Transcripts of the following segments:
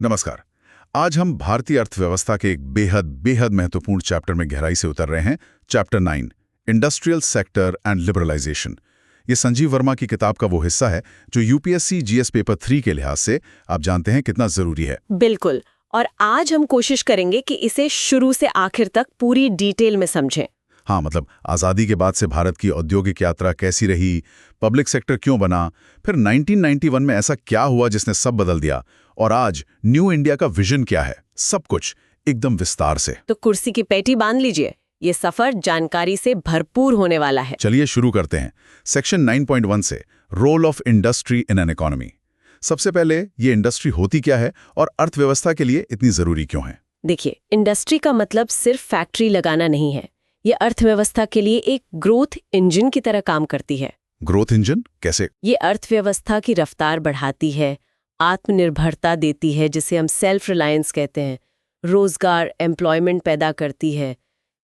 नमस्कार। आज हम भारतीय अर्थव्यवस्था के एक बेहद बेहद महत्वपूर्ण चैप्टर में गहराई से उतर रहे हैं। Chapter 9, industrial sector and liberalization. ये संजीव वर्मा की किताब का वो हिस्सा है जो यूपीएससी जीएस पेपर 3 के लिहाज से आप जानते हैं कितना जरूरी है। बिल्कुल। और आज हम कोशिश करेंगे कि इसे शुरू से आखिर तक पूरी डिटेल में समझें। हाँ, मतलब आज़ादी के बाद से भारत की औद्योगिक यात्रा कैसी रही, पब्लिक सेक्टर क्यों बना, फिर 1991 में ऐसा क्या हुआ जिसने सब बदल दिया, और आज न्यू इंडिया का विजन क्या है, सब कुछ एकदम विस्तार से। तो कुर्सी की पेटी बांध लीजिए, ये सफर जानकारी से भरपूर होने वाला है। चलिए शुरू करते हैं सेक्शन 9.1 से, role of industry in an economy. सबसे पहले ये इंडस्ट्री होती क्या है और अर्थव्यवस्था के लिए इतनी जरूरी क्यों है? देखिए, इंडस्ट्री का मतलब सिर्फ फैक्ट्री लगाना नहीं है। ये अर्थव्यवस्था के लिए एक ग्रोथ इंजन की तरह काम करती है। ग्रोथ इंजन कैसे? ये अर्थव्यवस्था की रफ्तार बढ़ाती है, आत्मनिर्भरता देती है जिसे हम सेल्फ रिलायंस कहते हैं, रोजगार एम्प्लॉयमेंट पैदा करती है,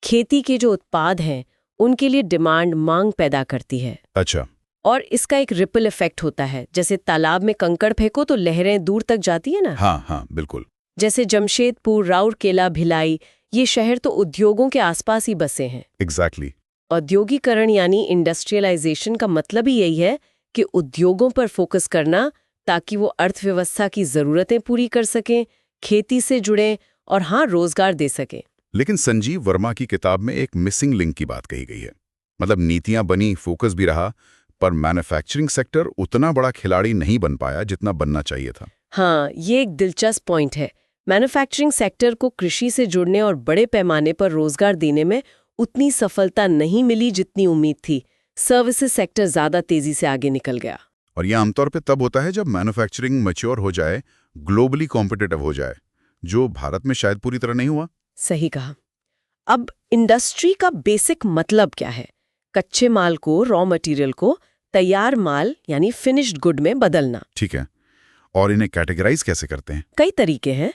खेती के जो उत्पाद हैं उनके लिए डिमांड मांग पैदा करती है। अच्छा। और इसका एक रिपल इफेक्ट होता है। जैसे तालाब में कंकड़ फेंको तो लहरें दूर तक जाती है ना। हाँ, बिल्कुल। जैसे जमशेदपुर, राउरकेला, भिलाई, ये शहर तो उद्योगों के आसपास ही बसे हैं। एग्जैक्टली। औद्योगिकरण यानी इंडस्ट्रियलाइजेशन का मतलब ही यही है कि उद्योगों पर फोकस करना ताकि वो अर्थव्यवस्था की जरूरतें पूरी कर सकें, खेती से जुड़ें और हाँ, रोजगार दे सकें। लेकिन संजीव वर्मा की किताब में एक मिसिंग लिंक की बात कही गई है। मतलब नीतियां बनी, फोकस भी रहा, पर मैन्युफैक्चरिंग सेक्टर उतना बड़ा खिलाड़ी नहीं बन पाया जितना बनना चाहिए था। हाँ, ये एक दिलचस्प पॉइंट है। मैन्युफैक्चरिंग सेक्टर को कृषि से जुड़ने और बड़े पैमाने पर रोजगार देने में उतनी सफलता नहीं मिली जितनी उम्मीद थी। सर्विसेज सेक्टर ज्यादा तेजी से आगे निकल गया। और यह आमतौर पे तब होता है जब मैन्युफैक्चरिंग मैच्योर हो जाए, ग्लोबली कॉम्पिटिटिव हो जाए, जो भारत में शायद पूरी तरह नहीं हुआ। सही कहा। अब इंडस्ट्री का बेसिक मतलब क्या है? कच्चे माल को, रॉ मटेरियल को तैयार माल यानी फिनिश्ड गुड में बदलना। ठीक है। और इन्हें कैटेगराइज कैसे करते हैं? कई तरीके हैं।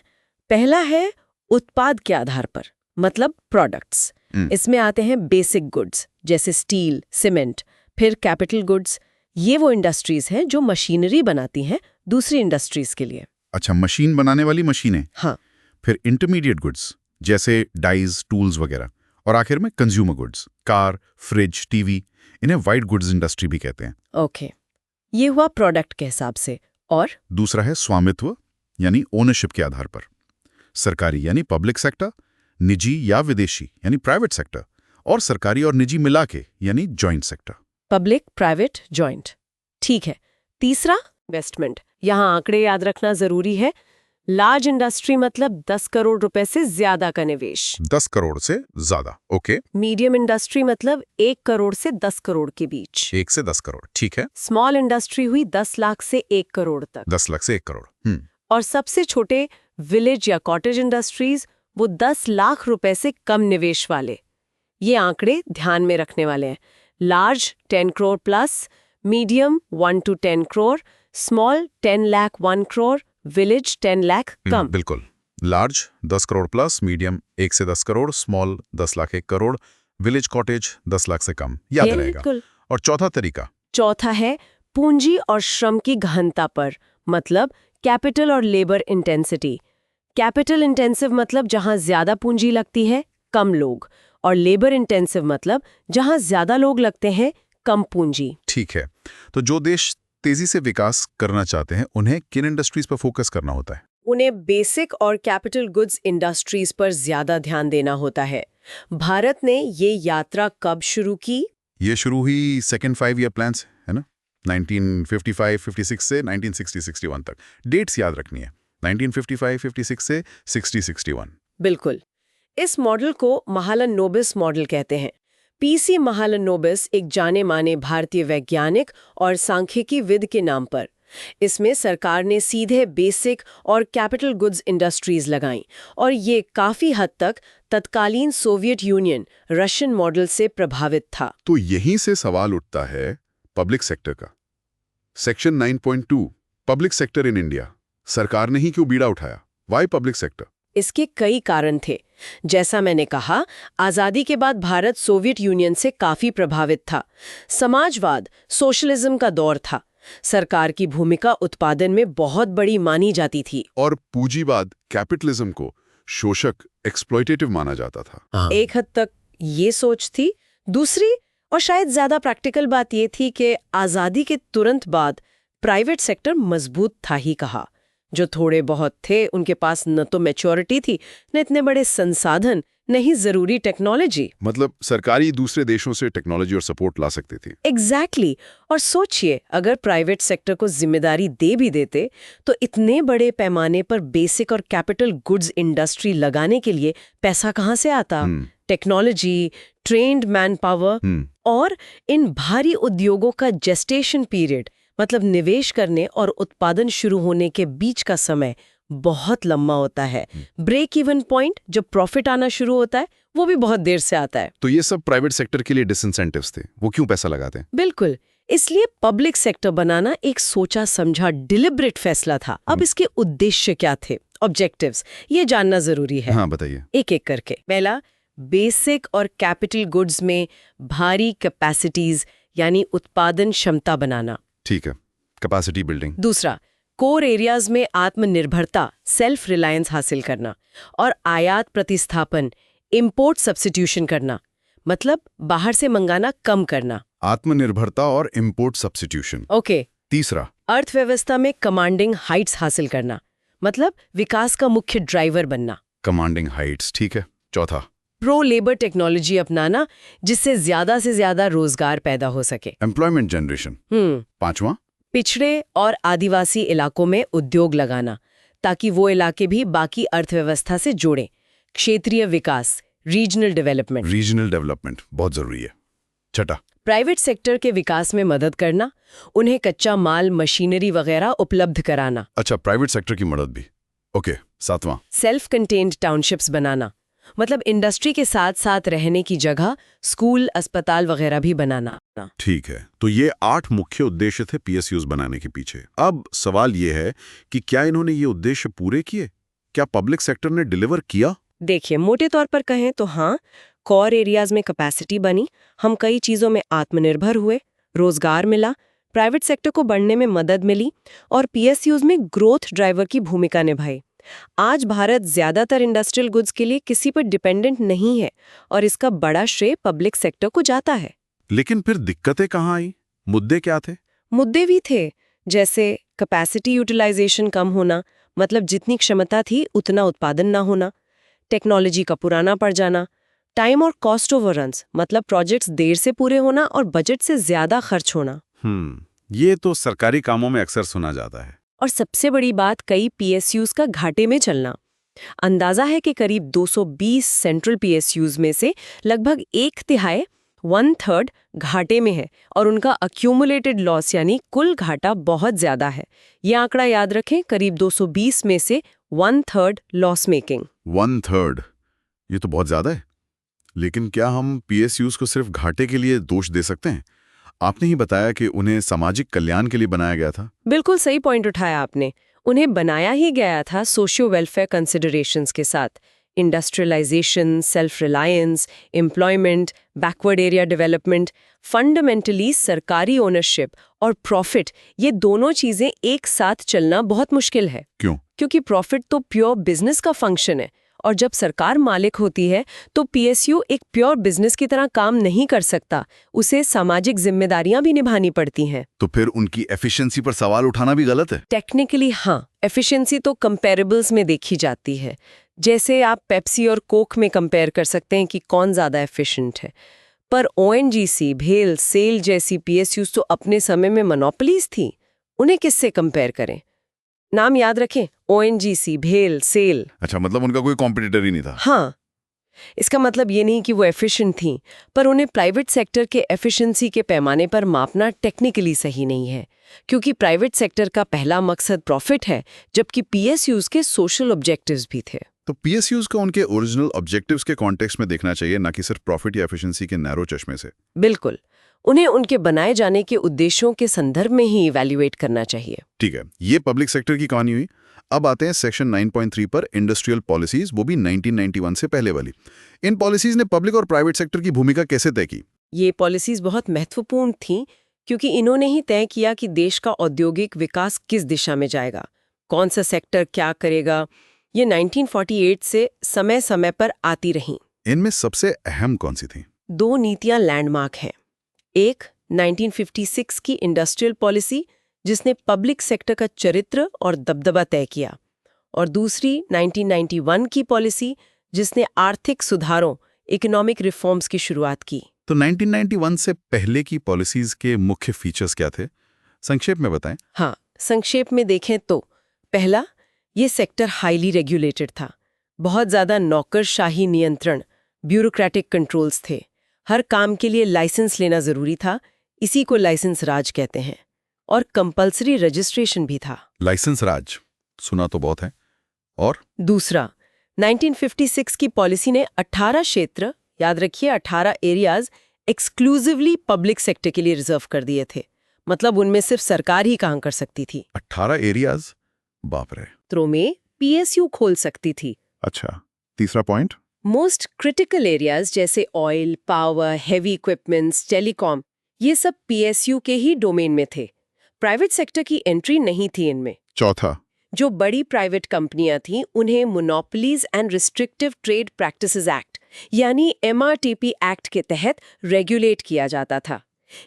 पहला है उत्पाद के आधार पर, मतलब प्रोडक्ट्स। इसमें आते हैं बेसिक गुड्स जैसे स्टील, सीमेंट। फिर कैपिटल गुड्स, ये वो इंडस्ट्रीज हैं जो मशीनरी बनाती हैं दूसरी इंडस्ट्रीज के लिए। अच्छा, मशीन बनाने वाली मशीनें। हाँ। फिर इंटरमीडिएट गुड्स जैसे डाइज, टूल्स वगैरह। और आखिर में consumer goods, car, fridge, TV. इन्हें वाइट गुड्स इंडस्ट्री भी कहते हैं। ओके, ये हुआ प्रोडक्ट के हिसाब से। और दूसरा है स्वामित्व यानी ओनरशिप के आधार पर। सरकारी यानी पब्लिक सेक्टर, निजी या विदेशी यानी प्राइवेट सेक्टर, और सरकारी और निजी मिला के यानी joint sector. Public, private, joint. ठीक है। तीसरा, इन्वेस्टमेंट। यहाँ आंकड़े याद रखना जरूरी है। लार्ज इंडस्ट्री मतलब 10 करोड़ रुपए से ज्यादा का निवेश। 10 करोड़ से ज्यादा, ओके। मीडियम इंडस्ट्री मतलब 1 करोड़ से 10 करोड़ के बीच। 1 से 10 करोड़, ठीक है। स्मॉल इंडस्ट्री हुई 10 लाख से 1 करोड़ तक। 10 लाख से 1 करोड़। और सबसे छोटे विलेज या कॉटेज इंडस्ट्रीज, वो 10 लाख रुपए से कम निवेश वाले। ये आंकड़े ध्यान में रखने वाले हैं। Large 10 crore plus, medium 1 to 10 crore, small 10 lakh 1 crore, village 10 lakh कम। बिल्कुल। लार्ज 10 करोड़ प्लस, मीडियम 1 से 10 crore, small 10 lakh 1 crore, village cottage 10 lakh से कम। याद रहेगा। और चौथा तरीका? चौथा है पूंजी और श्रम की गहनता पर, मतलब कैपिटल और लेबर इंटेंसिटी। कैपिटल इंटेंसिव मतलब जहां ज्यादा पूंजी लगती है, कम लोग, और लेबर इंटेंसिव मतलब जहां ज्यादा लोग लगते हैं, कम पूंजी। ठीक है। तो जो देश तेजी से विकास करना चाहते हैं उन्हें किन इंडस्ट्रीज पर फोकस करना होता है? उन्हें बेसिक और कैपिटल गुड्स इंडस्ट्रीज पर ज्यादा ध्यान देना होता है। भारत ने ये यात्रा कब शुरू की? ये शुरू हुई सेकेंड 5 ईयर प्लान से, है ना? 1955-56 से 1960-61 तक। डेट्स याद रखनी है। 1955-56 से 60-61। बिल्कुल। इस मॉडल को महालनोबिस मॉडल कहते हैं। पीसी महालनोबिस एक जाने माने भारतीय वैज्ञानिक और सांख्यिकीविद के नाम पर। इसमें सरकार ने सीधे बेसिक और कैपिटल गुड्स इंडस्ट्रीज लगाईं, और ये काफी हद तक तत्कालीन सोवियत यूनियन रशियन मॉडल से प्रभावित था। तो यहीं से सवाल उठता है पब्लिक सेक्टर का। Section 9.2, public sector in India. सरकार ने ही क्यों बीड़ा उठाया? Why public sector? इसके कई कारण थे। जैसा मैंने कहा, आजादी के बाद भारत सोवियत यूनियन से काफी प्रभावित था। समाजवाद, सोशलिज्म का दौर था। सरकार की भूमिका उत्पादन में बहुत बड़ी मानी जाती थी। और पूंजीवाद कैपिटलिज्म को शोषक एक्सप्लॉयटेटिव माना जाता था। एक हद तक ये सोच थी। दूसरी और शायद ज्यादा प्रैक्टिकल बात ये थी कि आजादी के तुरंत बाद प्राइवेट सेक्टर मजबूत था ही कहा। जो थोड़े बहुत थे उनके पास न तो मैच्योरिटी थी, न इतने बड़े संसाधन, न ही जरूरी टेक्नोलॉजी। मतलब सरकारी दूसरे देशों से टेक्नोलॉजी और सपोर्ट ला सकती थी। एग्जैक्टली। और सोचिए, अगर प्राइवेट सेक्टर को जिम्मेदारी दे भी देते तो इतने बड़े पैमाने पर बेसिक और कैपिटल गुड्स इंडस्ट्री लगाने के लिए पैसा कहाँ से आता? टेक्नोलॉजी, ट्रेन्ड मैन पावर और इन भारी उद्योगों का जेस्टेशन पीरियड, मतलब निवेश करने और उत्पादन शुरू होने के बीच का समय बहुत लंबा होता है। ब्रेक इवन पॉइंट, जब प्रॉफिट आना शुरू होता है, वो भी बहुत देर से आता है। तो ये सब प्राइवेट सेक्टर के लिए डिसइंसेंटिव्स थे। वो क्यों पैसा लगाते हैं? बिल्कुल। इसलिए पब्लिक सेक्टर बनाना एक सोचा समझा डिलिब्रेट फैसला था। अब इसके उद्देश्य क्या थे, ऑब्जेक्टिव्स, ये जानना जरूरी है। हाँ, बताइए। एक एक करके। पहला, बेसिक और कैपिटल गुड्स में भारी कैपेसिटीज यानी उत्पादन क्षमता बनाना। ठीक है, कैपेसिटी बिल्डिंग। दूसरा, कोर एरियाज में आत्मनिर्भरता, सेल्फ रिलायंस हासिल करना। और आयात प्रतिस्थापन, इंपोर्ट सब्स्टिट्यूशन करना, मतलब बाहर से मंगाना कम करना। आत्मनिर्भरता और इंपोर्ट सब्स्टिट्यूशन। ओके। तीसरा, अर्थव्यवस्था में कमांडिंग हाइट्स हासिल करना, मतलब विकास का मुख्य ड्राइवर बनना। कमांडिंग हाइट्स, ठीक है। चौथा, प्रो लेबर टेक्नोलॉजी अपनाना, जिससे ज्यादा से ज्यादा रोजगार पैदा हो सके। Employment generation. पांचवा, पिछड़े और आदिवासी इलाकों में उद्योग लगाना, ताकि वो इलाके भी बाकी अर्थव्यवस्था से जोड़ें। क्षेत्रीय विकास, रीजनल डेवलपमेंट। रीजनल डेवलपमेंट बहुत जरूरी है। छठा, प्राइवेट सेक्टर के विकास में मदद करना, उन्हें कच्चा माल, मशीनरी वगैरह उपलब्ध कराना। अच्छा, प्राइवेट सेक्टर की मदद भी। ओके। सातवां, सेल्फ कंटेन्ड टाउनशिप्स बनाना, मतलब इंडस्ट्री के साथ साथ रहने की जगह, स्कूल, अस्पताल वगैरह भी बनाना। ठीक है। तो ये 8 मुख्य उद्देश्य थे पीएसयूज बनाने के पीछे। अब सवाल ये है कि क्या इन्होंने ये उद्देश्य पूरे किए? क्या पब्लिक सेक्टर ने डिलीवर किया? देखिए, मोटे तौर पर कहें तो हाँ, कोर एरियाज में कैपेसिटी बनी, हम कई चीजों में आत्मनिर्भर हुए, रोजगार मिला, प्राइवेट सेक्टर को बढ़ने में मदद मिली और पीएसयूज में ग्रोथ ड्राइवर की भूमिका निभाई। आज भारत ज्यादातर इंडस्ट्रियल गुड्स के लिए किसी पर डिपेंडेंट नहीं है और इसका बड़ा श्रेय पब्लिक सेक्टर को जाता है। लेकिन फिर दिक्कतें कहाँ आई? मुद्दे क्या थे? मुद्दे भी थे, जैसे कैपेसिटी यूटिलाइजेशन कम होना, मतलब जितनी क्षमता थी उतना उत्पादन ना होना, टेक्नोलॉजी का पुराना पड़ जाना, टाइम और कॉस्ट ओवररन्स, मतलब प्रोजेक्ट्स देर से पूरे होना और बजट से ज्यादा खर्च होना। ये तो सरकारी कामों में अक्सर सुना जाता है। और सबसे बड़ी बात, कई पीएसयूज का घाटे में चलना। अंदाजा है कि करीब 220 सेंट्रल पीएसयूज में से लगभग 1/3 1/3 घाटे में है और उनका अक्यूमुलेटेड लॉस यानी कुल घाटा बहुत ज्यादा है। ये आंकड़ा याद रखें, करीब 220 में से 1/3 लॉस मेकिंग। 1/3, ये तो बहुत ज्यादा है। लेकिन क्या हम पीएसयूज को सिर्फ घाटे के लिए दोष दे सकते हैं? आपने ही बताया कि उन्हें सामाजिक कल्याण के लिए बनाया गया था। बिल्कुल सही पॉइंट उठाया आपने। उन्हें बनाया ही गया था सोशियो वेलफेयर कंसिडरेशंस के साथ। Industrialization, self reliance, employment, backward area development, fundamentally सरकारी ओनरशिप और प्रॉफिट, ये दोनों चीजें एक साथ चलना बहुत मुश्किल है। क्यों? क्योंकि प्रॉफिट तो प्योर बिजनेस का फंक्शन है और जब सरकार मालिक होती है तो पीएसयू एक प्योर बिजनेस की तरह काम नहीं कर सकता, उसे सामाजिक जिम्मेदारियां भी निभानी पड़ती हैं। तो फिर उनकी एफिशिएंसी पर सवाल उठाना भी गलत है? टेक्निकली हाँ, एफिशिएंसी तो कंपेरेबल्स में देखी जाती है। जैसे आप पेप्सी और कोक में कंपेयर कर सकते हैं कि कौन ज्यादा एफिशिएंट है। पर ओएनजीसी, भेल, सेल जैसी पीएसयूज तो अपने समय में मोनोपोलीज थी, उन्हें किससे कंपेयर करें? नाम याद रखें, ओएनजीसी, भेल, सेल। अच्छा, मतलब उनका कोई कॉम्पिटिटर ही नहीं था। हाँ, इसका मतलब ये नहीं कि वो एफिशिएंट थी, पर उन्हें प्राइवेट सेक्टर के एफिशिएंसी के पैमाने पर मापना टेक्निकली सही नहीं है, क्योंकि प्राइवेट सेक्टर का पहला मकसद प्रॉफिट है, जबकि पीएसयूज के सोशल ऑब्जेक्टिव्स भी थे। तो पीएसयूज को उनके ओरिजिनल ऑब्जेक्टिव्स के कॉन्टेक्स्ट में देखना चाहिए, ना कि सिर्फ प्रॉफिट या एफिशिएंसी के नैरो चश्मे से। बिल्कुल, उन्हें उनके बनाए जाने के उद्देश्यों के संदर्भ में ही इवैल्यूएट करना चाहिए। ठीक है, ये पब्लिक सेक्टर की कहानी हुई। अब आते हैं सेक्शन 9.3 पर, इंडस्ट्रियल पॉलिसीज, वो भी 1991 से पहले वाली। इन पॉलिसीज ने पब्लिक और प्राइवेट सेक्टर की भूमिका कैसे तय की? ये पॉलिसीज बहुत महत्वपूर्ण थीं क्योंकि इन्होंने ही तय किया कि देश का औद्योगिक विकास किस दिशा में जाएगा, कौन सा सेक्टर क्या करेगा। ये 1948 से समय समय पर आती रहीं। इनमें सबसे अहम कौन सी थी? 2 नीतियां लैंडमार्क हैं। एक 1956 की इंडस्ट्रियल पॉलिसी, जिसने पब्लिक सेक्टर का चरित्र और दबदबा तय किया, और दूसरी 1991 की पॉलिसी, जिसने आर्थिक सुधारों, इकोनॉमिक रिफॉर्म्स की शुरुआत की। तो 1991 से पहले की पॉलिसीज के मुख्य फीचर्स क्या थे? संक्षेप में बताएं। हाँ, संक्षेप में देखें तो पहला, ये सेक्टर हाईली रेगुलेटेड था। बहुत ज़्यादा नौकरशाही नियंत्रण, ब्यूरोक्रेटिक कंट्रोल्स थे। हर काम के लिए लाइसेंस लेना ज़रूरी था, इसी को लाइसेंस राज कहते हैं। और कंपल्सरी रजिस्ट्रेशन भी था। लाइसेंस राज सुना तो बहुत है। और दूसरा, 1956 की पॉलिसी ने 18 क्षेत्र, याद रखिए 18 एरियाज, एक्सक्लूसिवली पब्लिक सेक्टर के लिए रिजर्व कर दिए थे। मतलब उनमें सिर्फ सरकार ही काम कर सकती थी। 18 एरियाज, बाप रे। क्षेत्रों में पीएसयू खोल सकती थी। अच्छा, तीसरा पॉइंट? मोस्ट क्रिटिकल एरियाज जैसे oil, power, heavy equipments, telecom, ये सब पीएसयू के ही डोमेन में थे। प्राइवेट सेक्टर की एंट्री नहीं थी इनमें। चौथा? जो बड़ी प्राइवेट कंपनियां थीं, उन्हें monopolies and restrictive trade practices act यानी MRTP एक्ट के तहत रेगुलेट किया जाता था।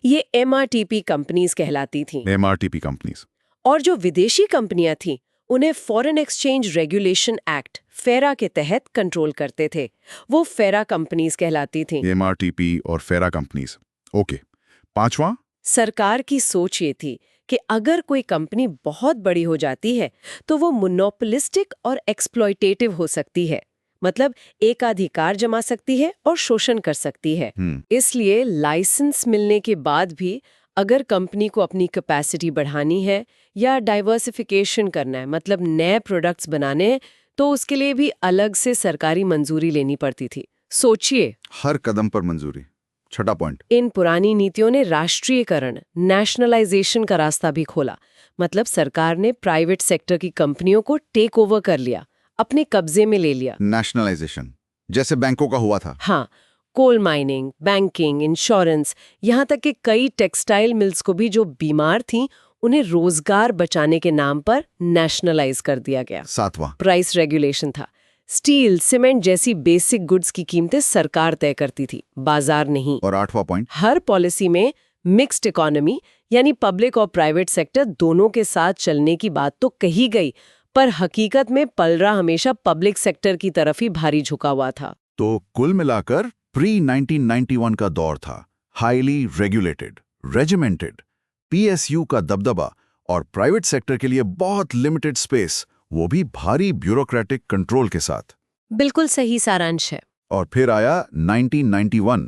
ये MRTP कंपनीज कहलाती थीं। MRTP companies. और जो विदेशी कंपनियां थीं, उन्हें फॉरेन एक्सचेंज रेगुलेशन एक्ट फेरा के तहत कंट्रोल करते थे। वो फेरा कंपनीज कहलाती थीं। MRTP और फेरा कंपनीज। ओके, पांचवा? सरकार की सोच ये थी कि अगर कोई कंपनी बहुत बड़ी हो जाती है तो वो मोनोपोलिस्टिक और एक्सप्लॉयटेटिव हो सकती है। मतलब एकाधिकार जमा सकती है और शोषण कर सकती है। इसलिए लाइसेंस मिलने के बाद भी अगर कंपनी को अपनी कैपेसिटी बढ़ानी है या डाइवर्सिफिकेशन करना है, मतलब नए प्रोडक्ट्स बनाने हैं, तो उसके लिए भी अलग से सरकारी मंजूरी लेनी पड़ती थी। सोचिए, हर कदम पर मंजूरी। छठा पॉइंट? इन पुरानी नीतियों ने राष्ट्रीयकरण, नेशनलाइजेशन का रास्ता भी खोला। मतलब सरकार ने प्राइवेट सेक्टर की कंपनियों को टेक ओवर कर लिया, अपने कब्जे में ले लिया। नेशनलाइजेशन जैसे बैंकों का हुआ था। हाँ, कोल माइनिंग, बैंकिंग, इंश्योरेंस, यहाँ तक कि कई टेक्सटाइल मिल्स को भी जो बीमार थीं, उन्हें रोजगार बचाने के नाम पर नेशनलाइज कर दिया गया। सातवां? प्राइस रेगुलेशन था। स्टील, सीमेंट जैसी बेसिक गुड्स की कीमतें सरकार तय करती थी, बाजार नहीं। और आठवां पॉइंट? हर पॉलिसी में मिक्स्ड इकोनॉमी यानी पब्लिक और प्राइवेट सेक्टर दोनों के साथ चलने की बात तो कही गई, पर हकीकत में पलड़ा हमेशा पब्लिक सेक्टर की तरफ ही भारी झुका हुआ था। तो कुल मिलाकर प्री 1991 का दौर था हाईली रेगुलेटेड, रेजिमेंटेड, PSU का दबदबा और प्राइवेट सेक्टर के लिए बहुत लिमिटेड स्पेस, वो भी भारी ब्यूरोक्रेटिक कंट्रोल के साथ। बिल्कुल सही सारांश है। और फिर आया 1991,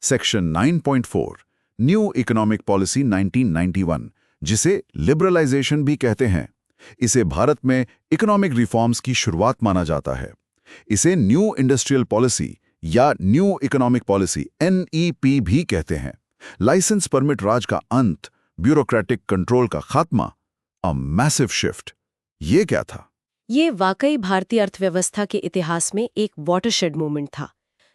सेक्शन 9.4, न्यू इकोनॉमिक पॉलिसी 1991, जिसे लिबरलाइजेशन भी कहते हैं। इसे भारत में इकोनॉमिक रिफॉर्म्स की शुरुआत माना जाता है। इसे न्यू इंडस्ट्रियल पॉलिसी या न्यू इकोनॉमिक पॉलिसी NEP भी कहते हैं। लाइसेंस परमिट राज का अंत, ब्यूरोक्रेटिक कंट्रोल का खात्मा, अ मैसिव शिफ्ट। ये क्या था? ये वाकई भारतीय अर्थव्यवस्था के इतिहास में एक वाटरशेड मोमेंट था।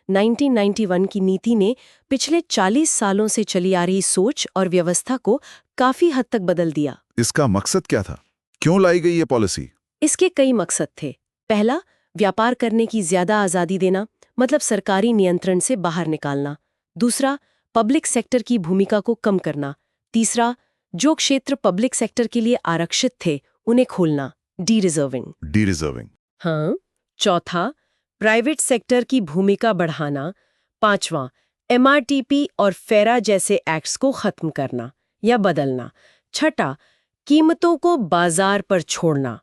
1991 की नीति ने पिछले 40 सालों से चली आ रही सोच और व्यवस्था को काफी हद तक बदल दिया। इसका मकसद क्या था? क्यों लाई गई ये पॉलिसी? इसके कई मकसद थे। पहला, व्यापार करने की ज्यादा आजादी देना, मतलब सरकारी नियंत्रण से बाहर निकालना। दूसरा, पब्लिक सेक्टर की भूमिका को कम करना। तीसरा, जो क्षेत्र पब्लिक सेक्टर के लिए आरक्षित थे उन्हें खोलना, डी-रिजर्विंग। हाँ। चौथा, प्राइवेट सेक्टर की भूमिका बढ़ाना। पांचवां, MRTP और फेरा जैसे एक्ट्स को खत्म करना या बदलना। छठा, कीमतों को बाजार पर छोड़ना,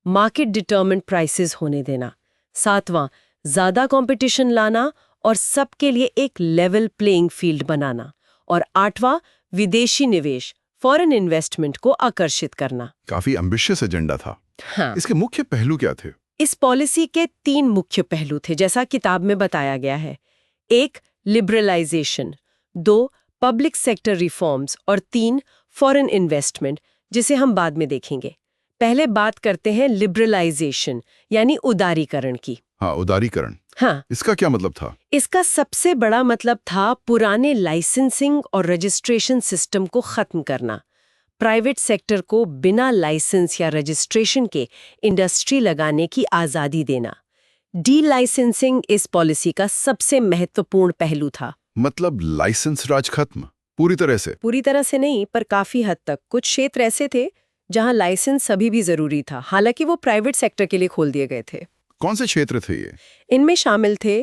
मार्केट डिटरमिन्ड प्राइसेस होने देना। सातवां, ज्यादा कंपटीशन लाना और सबके लिए एक लेवल प्लेइंग फील्ड बनाना। और आठवां, विदेशी निवेश, फॉरेन इन्वेस्टमेंट को आकर्षित करना। काफी एम्बिशियस एजेंडा था। हाँ। इसके मुख्य पहलू क्या थे? इस पॉलिसी के 3 मुख्य पहलू थे, जैसा किताब में बताया गया है। 1, लिबरलाइजेशन, 2, पब्लिक सेक्टर रिफॉर्म्स और 3, फॉरेन इन्वेस्टमेंट, जिसे हम बाद में देखेंगे। पहले बात करते हैं लिबरलाइजेशन यानी उदारीकरण की। हाँ, उदारीकरण। हाँ, इसका क्या मतलब था? इसका सबसे बड़ा मतलब था पुराने लाइसेंसिंग और रजिस्ट्रेशन सिस्टम को खत्म करना। प्राइवेट सेक्टर को बिना लाइसेंस या रजिस्ट्रेशन के इंडस्ट्री लगाने की आज़ादी देना। डी लाइसेंसिंग इस पॉलिसी का सबसे महत्वपूर्ण पहलू था। मतलब लाइसेंस राज खत्म पूरी तरह से? पूरी तरह से नहीं, पर काफी हद तक। कुछ क्षेत्र ऐसे थे जहां लाइसेंस अभी भी जरूरी था, हालांकि वो प्राइवेट सेक्टर के लिए खोल दिए गए थे। कौन से क्षेत्र थे ये? इनमें शामिल थे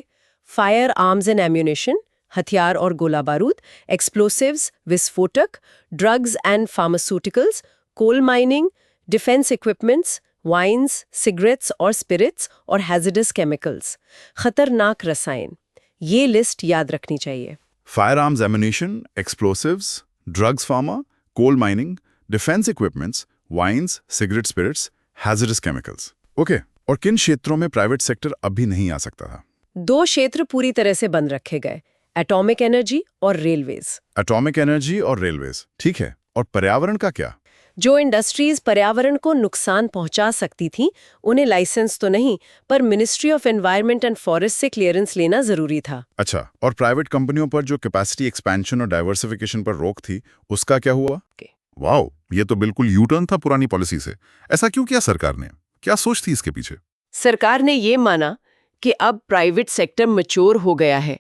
फायर आर्म्स एंड एम्यूनेशन, हथियार और गोला बारूद, एक्सप्लोसिव्स, विस्फोटक, drugs and pharmaceuticals, coal mining, defence equipments, wines, cigarettes और स्पिरिट्स और हैजर्डस केमिकल्स, खतरनाक रसायन। ये लिस्ट याद रखनी चाहिए। Firearms, ammunition, explosives, drugs, pharma, coal mining, defence equipments, wines, cigarette, spirits, hazardous chemicals. Okay, और किन क्षेत्रों में प्राइवेट सेक्टर अब भी नहीं आ सकता था? 2 क्षेत्र पूरी तरह से बंद रखे गए, एटॉमिक एनर्जी और रेलवेज। एटॉमिक एनर्जी और रेलवेज, ठीक है। और पर्यावरण का क्या? जो इंडस्ट्रीज पर्यावरण को नुकसान पहुंचा सकती थीं, उन्हें लाइसेंस तो नहीं, पर ministry of environment and forest से क्लियरेंस लेना जरूरी था। अच्छा, और प्राइवेट कंपनियों पर जो कैपेसिटी एक्सपेंशन और डाइवर्सिफिकेशन पर रोक थी, उसका क्या हुआ? वाओ, ये तो बिल्कुल यू टर्न था पुरानी पॉलिसी से। ऐसा क्यों किया सरकार ने? क्या सोच थी इसके पीछे? सरकार ने ये माना कि अब प्राइवेट सेक्टर मैच्योर हो गया है।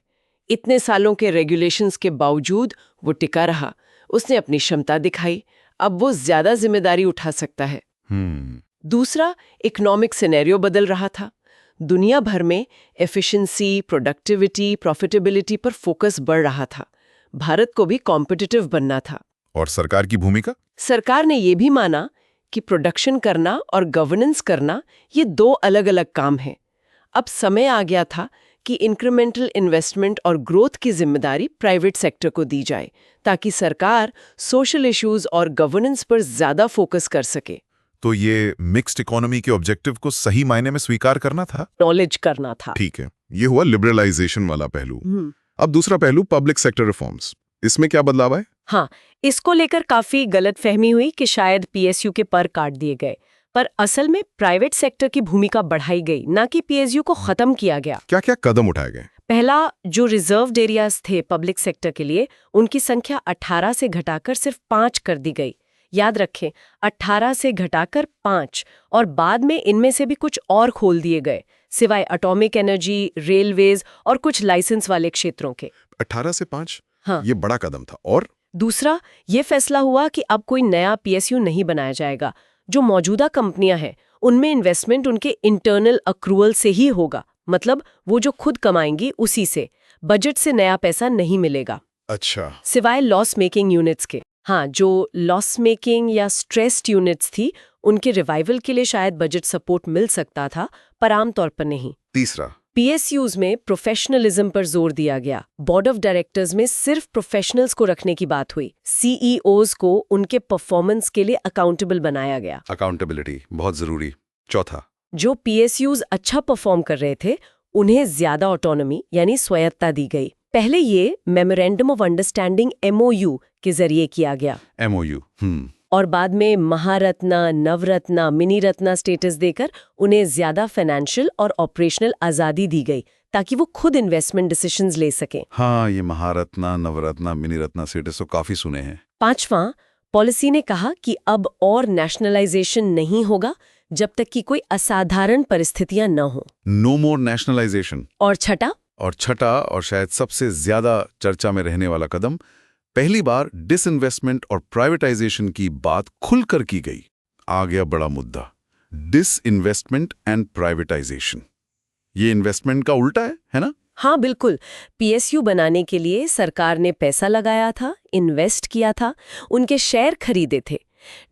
इतने सालों के रेगुलेशंस के बावजूद वो टिका रहा। उसने अपनी क्षमता दिखाई, अब वो ज्यादा जिम्मेदारी उठा सकता है। दूसरा, इकोनॉमिक सिनेरियो बदल रहा था। दुनिया भर में एफिशिएंसी, प्रोडक्टिविटी, प्रॉफिटेबिलिटी पर फोकस बढ़ रहा था। भारत को भी कॉम्पिटिटिव बनना था। और सरकार की भूमिका? सरकार ने ये भी माना कि प्रोडक्शन करना और गवर्नेंस करना ये 2 अलग-अलग काम हैं। अब समय आ गया था कि इंक्रीमेंटल इन्वेस्टमेंट और ग्रोथ की जिम्मेदारी प्राइवेट सेक्टर को दी जाए, ताकि सरकार सोशल इश्यूज और गवर्नेंस पर ज्यादा फोकस कर सके। तो ये मिक्स्ड इकोनॉमी के ऑब्जेक्टिव को सही मायने में स्वीकार करना था, नॉलेज करना था। ठीक है, ये हुआ लिबरलाइजेशन वाला पहलू। अब दूसरा पहलू, पब्लिक सेक्टर रिफॉर्म्स। इसमें क्या बदलाव है? हाँ, इसको लेकर काफी गलतफहमी हुई कि शायद पीएसयू के पर काट दिए गए, पर असल में प्राइवेट सेक्टर की भूमिका बढ़ाई गई, ना कि पीएसयू को खत्म किया गया। क्या क्या कदम उठाए गए? पहला, जो रिजर्व्ड एरियाज थे पब्लिक सेक्टर के लिए, उनकी संख्या 18 से घटाकर सिर्फ 5 कर दी गई। याद रखें, 18 से घटाकर 5, और बाद में इनमें से भी कुछ और खोल दिए गए, सिवाय एटॉमिक एनर्जी, रेलवेज और कुछ लाइसेंस वाले क्षेत्रों के। 18 से 5? हाँ, ये बड़ा कदम था। और दूसरा, ये फैसला हुआ कि अब कोई नया पीएसयू नहीं बनाया जाएगा। जो मौजूदा कंपनियां हैं, उनमें इन्वेस्टमेंट उनके इंटरनल अक्रूवल से ही होगा, मतलब वो जो खुद कमाएंगी उसी से। बजट से नया पैसा नहीं मिलेगा। अच्छा, सिवाय लॉस मेकिंग यूनिट्स के। हाँ, जो लॉस मेकिंग या स्ट्रेस्ड यूनिट्स थी, उनके रिवाइवल के लिए शायद बजट सपोर्ट मिल सकता था, पर आमतौर पर नहीं। तीसरा, पीएसयूज में प्रोफेशनलिज्म पर जोर दिया गया। बोर्ड ऑफ डायरेक्टर्स में सिर्फ प्रोफेशनल्स को रखने की बात हुई। सीईओज को उनके परफॉर्मेंस के लिए अकाउंटेबल बनाया गया। अकाउंटेबिलिटी बहुत जरूरी। चौथा, जो पीएसयूज अच्छा परफॉर्म कर रहे थे, उन्हें ज्यादा ऑटोनॉमी यानी स्वायत्ता दी गई। पहले ये मेमोरेंडम ऑफ अंडरस्टैंडिंग एमओयू के जरिए किया गया, एमओयू, और बाद में महारत्ना, नवरत्ना, मिनी रत्ना स्टेटस देकर उन्हें ज्यादा फाइनेंशियल और ऑपरेशनल आजादी दी गई, ताकि वो खुद इन्वेस्टमेंट डिसीजंस ले सकें। हाँ, ये महारत्ना, नवरत्ना, मिनी रत्ना स्टेटस तो काफी सुने हैं। पांचवां, पॉलिसी ने कहा कि अब और नेशनलाइजेशन नहीं होगा जब तक कि कोई असाधारण परिस्थितियां न हो। नो मोर नेशनलाइजेशन। और छठा, और शायद सबसे ज्यादा चर्चा में रहने वाला कदम, पहली बार डिसइन्वेस्टमेंट और प्राइवेटाइजेशन की बात खुलकर की गई। आ गया बड़ा मुद्दा, डिसइन्वेस्टमेंट एंड प्राइवेटाइजेशन। ये इन्वेस्टमेंट का उल्टा है ना? हाँ बिल्कुल। पीएसयू बनाने के लिए सरकार ने पैसा लगाया था, इन्वेस्ट किया था, उनके शेयर खरीदे थे।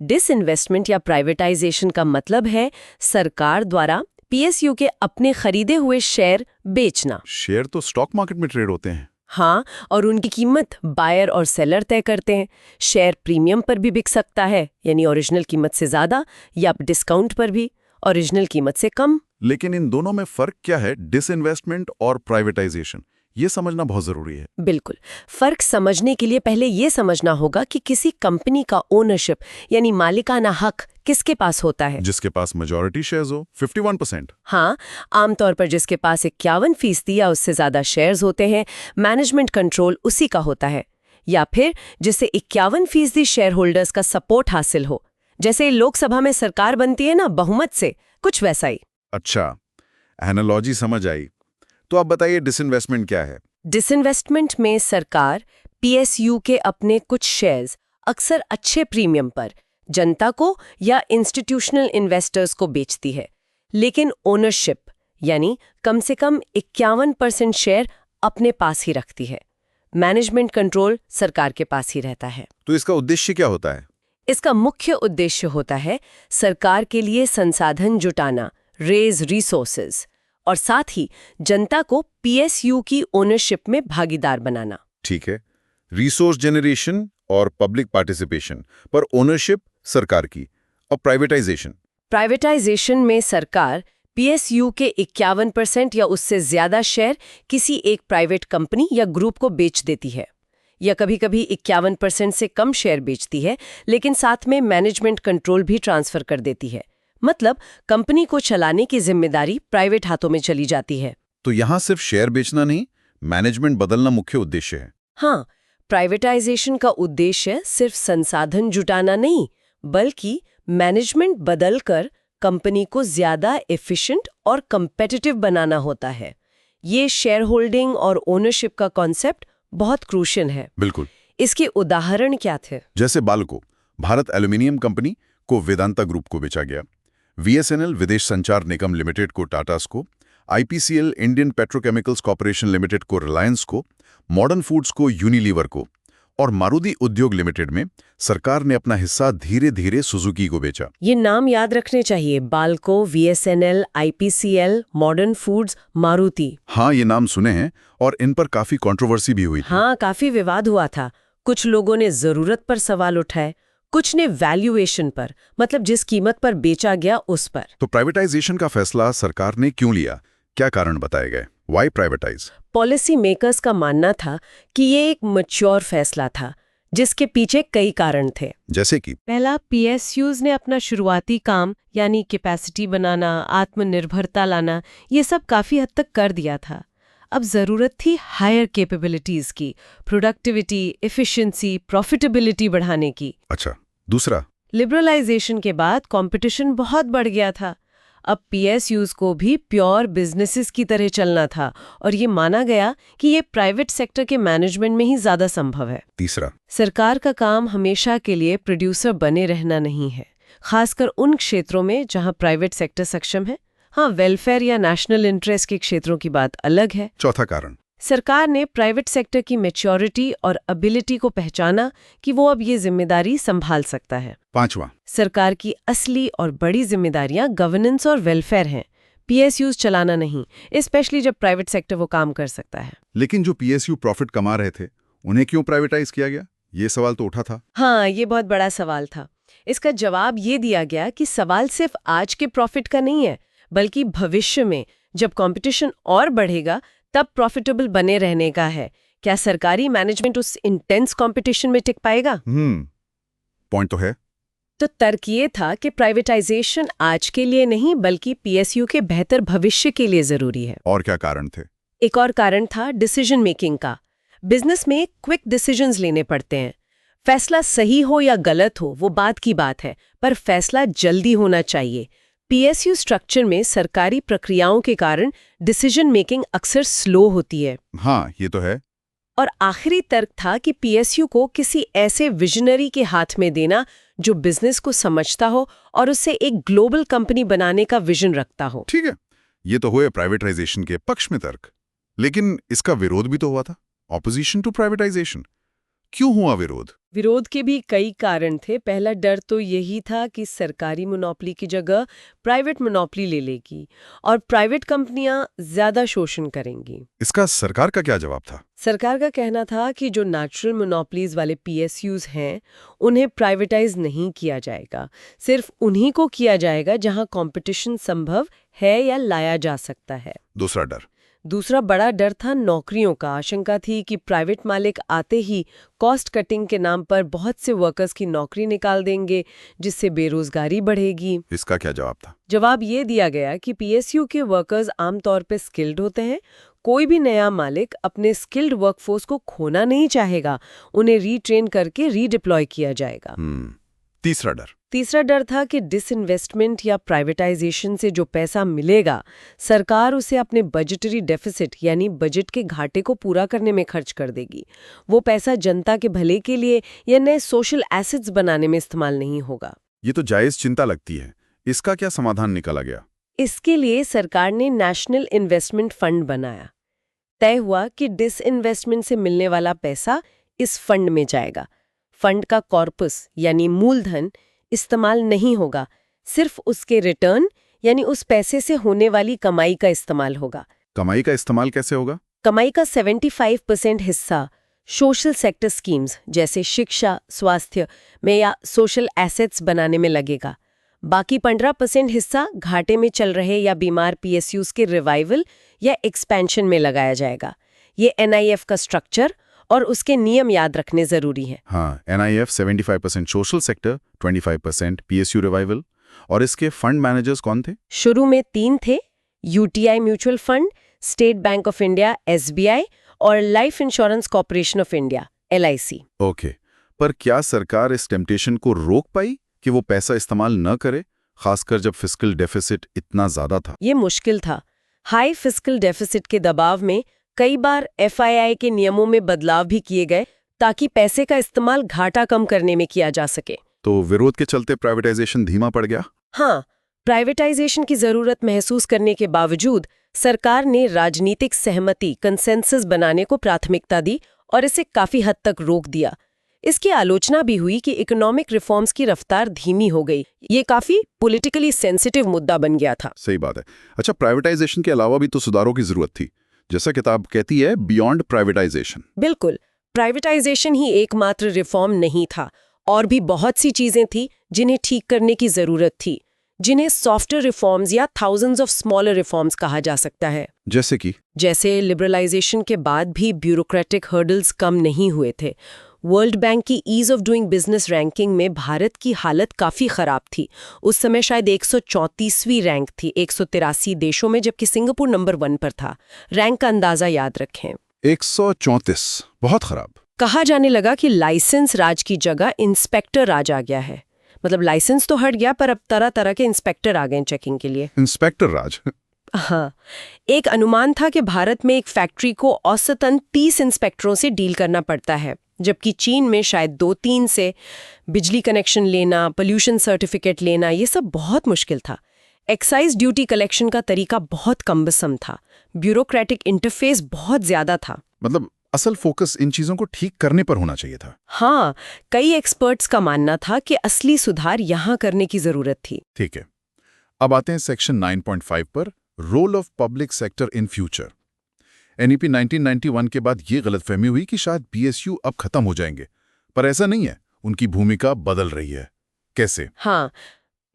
डिसइन्वेस्टमेंट या प्राइवेटाइजेशन का मतलब है सरकार द्वारा पीएसयू के अपने खरीदे हुए शेयर बेचना। शेयर तो स्टॉक मार्केट में ट्रेड होते हैं। हाँ, और उनकी कीमत बायर और सेलर तय करते हैं। शेयर प्रीमियम पर भी बिक सकता है, यानी ओरिजिनल कीमत से ज्यादा, या डिस्काउंट पर भी, ओरिजिनल कीमत से कम। लेकिन इन दोनों में फर्क क्या है, डिसइन्वेस्टमेंट और प्राइवेटाइजेशन? ये समझना बहुत जरूरी है। बिल्कुल। फर्क समझने के लिए पहले ये समझना होगा कि किसी कंपनी का ओनरशिप यानी मालिकाना हक किसके पास होता है। जिसके पास मेजॉरिटी शेयर्स हो 51%। हाँ, आमतौर पर जिसके पास 51% या उससे ज्यादा शेयर्स होते हैं, मैनेजमेंट कंट्रोल उसी का होता है। या फिर जिसे 51% शेयर होल्डर्स का सपोर्ट हासिल हो, जैसे लोकसभा में सरकार बनती है ना बहुमत से, कुछ वैसा ही। अच्छा, एनालॉजी समझ आई। तो आप बताइए डिसइन्वेस्टमेंट क्या है? डिसइन्वेस्टमेंट में सरकार पीएसयू के अपने कुछ शेयर्स अक्सर अच्छे प्रीमियम पर जनता को या इंस्टीट्यूशनल इन्वेस्टर्स को बेचती है, लेकिन ओनरशिप यानी कम से कम 51% शेयर अपने पास ही रखती है। मैनेजमेंट कंट्रोल सरकार के पास ही रहता है। तो इसका उद्देश्य क्या होता है? इसका मुख्य उद्देश्य होता है सरकार के लिए संसाधन जुटाना, रेज रिसोर्सेज, और साथ ही जनता को पीएसयू की ओनरशिप में भागीदार बनाना। ठीक है, रिसोर्स जनरेशन और पब्लिक पार्टिसिपेशन, पर ओनरशिप सरकार की। और प्राइवेटाइजेशन में सरकार पीएसयू के 51% या उससे ज्यादा शेयर किसी एक प्राइवेट कंपनी या ग्रुप को बेच देती है, या कभी-कभी 51% से कम शेयर बेचती है, लेकिन साथ में मैनेजमेंट कंट्रोल भी ट्रांसफर कर देती है। मतलब कंपनी को चलाने की जिम्मेदारी प्राइवेट हाथों में चली जाती है। तो यहाँ सिर्फ शेयर बेचना नहीं, मैनेजमेंट बदलना मुख्य उद्देश्य है। हाँ, प्राइवेटाइजेशन का उद्देश्य सिर्फ संसाधन जुटाना नहीं, बल्कि मैनेजमेंट बदलकर कंपनी को ज्यादा एफिशिएंट और कम्पिटिटिव बनाना होता है। ये शेयर होल्डिंग और ओनरशिप का कॉन्सेप्ट बहुत क्रूशियल है। बिल्कुल। इसके उदाहरण क्या थे? जैसे बाल्को, भारत एल्यूमिनियम कंपनी को वेदांता ग्रुप को बेचा गया, वीएसएनएल विदेश संचार निगम लिमिटेड को टाटास को, IPCL Indian petrochemicals corporation limited को रिलायंस को, मॉडर्न फूड्स को यूनिलीवर को, और मारुति उद्योग लिमिटेड में सरकार ने अपना हिस्सा धीरे धीरे सुजुकी को बेचा। ये नाम याद रखने चाहिए, बाल्को, वीएसएनएल, आईपीसीएल, मॉडर्न फूड्स, मारुति। हाँ, ये नाम सुने हैं और इन पर काफी कंट्रोवर्सी भी हुई थी। हाँ, काफी विवाद हुआ था। कुछ लोगों ने जरूरत पर सवाल उठाए, कुछ ने वैल्यूएशन पर, मतलब जिस कीमत पर बेचा गया उस पर। तो प्राइवेटाइजेशन का फैसला सरकार ने क्यों लिया? क्या कारण बताए गए? Y privatise? पॉलिसी मेकर्स का मानना था कि ये एक मैच्योर फैसला था, जिसके पीछे कई कारण थे। जैसे कि पहला, पीएसयूज ने अपना शुरुआती काम यानी कैपेसिटी बनाना, आत्मनिर्भरता लाना, ये सब काफी हद तक कर दिया था। अब जरूरत थी हायर कैपेबिलिटीज की, प्रोडक्टिविटी, एफिशिएंसी, प्रॉफिटेबिलिटी बढ़ाने की। अच्छा, दूसरा, लिबरलाइजेशन के बाद कंपटीशन बहुत बढ़ गया था। अब पीएसयूज को भी प्योर बिजनेसेस की तरह चलना था, और ये माना गया कि ये प्राइवेट सेक्टर के मैनेजमेंट में ही ज्यादा संभव है। तीसरा, सरकार का काम हमेशा के लिए प्रोड्यूसर बने रहना नहीं है, खासकर उन क्षेत्रों में जहां प्राइवेट सेक्टर सक्षम है। हाँ, वेलफेयर या नेशनल इंटरेस्ट के क्षेत्रों की बात अलग है। चौथा कारण, सरकार ने प्राइवेट सेक्टर की मैच्योरिटी और एबिलिटी को पहचाना कि वो अब ये जिम्मेदारी संभाल सकता है। पांचवा, सरकार की असली और बड़ी जिम्मेदारियां गवर्नेंस और वेलफेयर हैं, पीएसयूज चलाना नहीं, स्पेशली जब प्राइवेट सेक्टर वो काम कर सकता है। लेकिन जो पीएसयू प्रॉफिट कमा रहे थे, उन्हें क्यों प्राइवेटाइज किया गया? ये सवाल तो उठा था। हाँ, ये बहुत बड़ा सवाल था। इसका जवाब ये दिया गया कि सवाल सिर्फ आज के प्रॉफिट का नहीं है, बल्कि भविष्य में जब कंपटीशन और बढ़ेगा तब प्रॉफिटेबल बने रहने का है। क्या सरकारी मैनेजमेंट उस इंटेंस कंपटीशन में टिक पाएगा? पॉइंट तो है। तो तर्क ये था कि प्राइवेटाइजेशन आज के लिए नहीं, बल्कि पीएसयू के बेहतर भविष्य के लिए जरूरी है। और क्या कारण थे? एक और कारण था डिसीजन मेकिंग का। बिजनेस में क्विक डिसीजंस लेने पड़ते हैं। फैसला सही हो या गलत हो वो बात की बात है, पर फैसला जल्दी होना चाहिए। पीएसयू स्ट्रक्चर में सरकारी प्रक्रियाओं के कारण डिसीजन मेकिंग अक्सर स्लो होती है। हाँ, ये तो है। और आखिरी तर्क था कि पीएसयू को किसी ऐसे विजनरी के हाथ में देना जो बिजनेस को समझता हो और उससे एक ग्लोबल कंपनी बनाने का विजन रखता हो। ठीक है, ये तो हुए प्राइवेटाइजेशन के पक्ष में तर्क। लेकिन इसका विरोध भी तो हुआ था, ऑपोजिशन टू प्राइवेटाइजेशन। क्यों हुआ विरोध? विरोध के भी कई कारण थे। पहला डर तो यही था कि सरकारी मोनोपोली की जगह प्राइवेट मोनोपोली ले लेगी और प्राइवेट कंपनियां ज्यादा शोषण करेंगी। इसका सरकार का क्या जवाब था? सरकार का कहना था कि जो नेचुरल मोनोपोलीज वाले पीएसयूज हैं, उन्हें प्राइवेटाइज नहीं किया जाएगा। सिर्फ उन्हीं को किया जाएगा जहां कंपटीशन संभव है या लाया जा सकता है। दूसरा डर? दूसरा बड़ा डर था नौकरियों का। आशंका थी कि प्राइवेट मालिक आते ही कॉस्ट कटिंग के नाम पर बहुत से वर्कर्स की नौकरी निकाल देंगे, जिससे बेरोजगारी बढ़ेगी। इसका क्या जवाब था? जवाब ये दिया गया कि पीएसयू के वर्कर्स आमतौर पे स्किल्ड होते हैं। कोई भी नया मालिक अपने स्किल्ड वर्कफोर्स को खोना नहीं चाहेगा, उन्हें रीट्रेन करके रीडिप्लॉय किया जाएगा। तीसरा डर था कि डिसइन्वेस्टमेंट या प्राइवेटाइजेशन से जो पैसा मिलेगा, सरकार उसे अपने बजटरी डेफिसिट यानी बजट के घाटे को पूरा करने में खर्च कर देगी। वो पैसा जनता के भले के लिए या नए सोशल एसेट्स बनाने में इस्तेमाल नहीं होगा। ये तो जायज चिंता लगती है। इसका क्या समाधान निकाला गया? इसके लिए सरकार ने नेशनल इन्वेस्टमेंट फंड बनाया। तय हुआ कि डिसइन्वेस्टमेंट से मिलने वाला पैसा इस फंड में जाएगा। फंड का कॉर्पस यानी मूलधन इस्तेमाल नहीं होगा, सिर्फ उसके रिटर्न यानी उस पैसे से होने वाली कमाई का इस्तेमाल होगा। कमाई का इस्तेमाल कैसे होगा? कमाई का 75% हिस्सा सोशल सेक्टर स्कीम्स जैसे शिक्षा, स्वास्थ्य में या सोशल एसेट्स बनाने में लगेगा। बाकी 15% हिस्सा घाटे में चल रहे या बीमार पीएसयूज के रिवाइवल या एक्सपेंशन में लगाया जाएगा। ये एनआईएफ का स्ट्रक्चर और उसके नियम याद रखने जरूरी हैं। हाँ, NIF 75% social sector, 25% PSU revival. और इसके फंड मैनेजर्स कौन थे? शुरू में 3 थे, UTI mutual fund, State Bank of India SBI और Life Insurance Corporation of India LIC. Okay, पर क्या सरकार इस टेम्पटेशन को रोक पाई कि वो पैसा इस्तेमाल न करे, खासकर जब फिस्कल डेफिसिट इतना ज्यादा था? ये मुश्किल था। हाई फिस्कल डेफिसिट के दबाव में कई बार एफआईआई के नियमों में बदलाव भी किए गए ताकि पैसे का इस्तेमाल घाटा कम करने में किया जा सके। तो विरोध के चलते प्राइवेटाइजेशन धीमा पड़ गया? हाँ, प्राइवेटाइजेशन की जरूरत महसूस करने के बावजूद सरकार ने राजनीतिक सहमति कंसेंसस बनाने को प्राथमिकता दी और इसे काफी हद तक रोक दिया। इसकी आलोचना भी हुई कि इकोनॉमिक रिफॉर्म्स की रफ्तार धीमी हो गई। ये काफी पॉलिटिकली सेंसिटिव मुद्दा बन गया था। सही बात है। अच्छा, प्राइवेटाइजेशन के अलावा भी तो सुधारों की जरूरत थी, जैसा किताब कहती है, बियॉन्ड प्राइवेटाइजेशन। बिल्कुल, प्राइवेटाइजेशन ही एकमात्र रिफॉर्म नहीं था, और भी बहुत सी चीजें थी जिन्हें ठीक करने की जरूरत थी, जिन्हें सॉफ्टवेयर रिफॉर्म्स या थाउजेंड्स ऑफ स्मॉलर रिफॉर्म्स कहा जा सकता है। जैसे लिबरलाइजेशन के बाद भी ब्यूरोक्रेटिक हर्डल्स कम नहीं हुए थे। वर्ल्ड बैंक की ease of doing business ranking में भारत की हालत काफी खराब थी। उस समय शायद 134वीं रैंक थी 183 देशों में, जबकि सिंगापुर नंबर 1 पर था। रैंक का अंदाजा याद रखें, 134, बहुत खराब। कहा जाने लगा कि लाइसेंस राज की जगह इंस्पेक्टर राज आ गया है। मतलब लाइसेंस तो हट गया, पर अब तरह तरह के इंस्पेक्टर आ गए चेकिंग के लिए। इंस्पेक्टर राज? हाँ, एक अनुमान था कि भारत में एक फैक्ट्री को औसतन 30 इंस्पेक्टरों से डील करना पड़ता है, जबकि चीन में शायद 2-3 से। बिजली कनेक्शन लेना, पोल्यूशन सर्टिफिकेट लेना, ये सब बहुत मुश्किल था। एक्साइज ड्यूटी कलेक्शन का तरीका बहुत कम्बसम था। ब्यूरोक्रेटिक इंटरफेस बहुत ज्यादा था। मतलब असल फोकस इन चीजों को ठीक करने पर होना चाहिए था। हाँ, कई एक्सपर्ट्स का मानना था कि असली सुधार यहाँ करने की जरूरत थी। ठीक है, अब आते हैं सेक्शन 9.5 पर, role of public sector in future. NEP 1991 के बाद ये गलतफहमी हुई कि शायद पीएसयू अब खत्म हो जाएंगे, पर ऐसा नहीं है। उनकी भूमिका बदल रही है। कैसे? हाँ,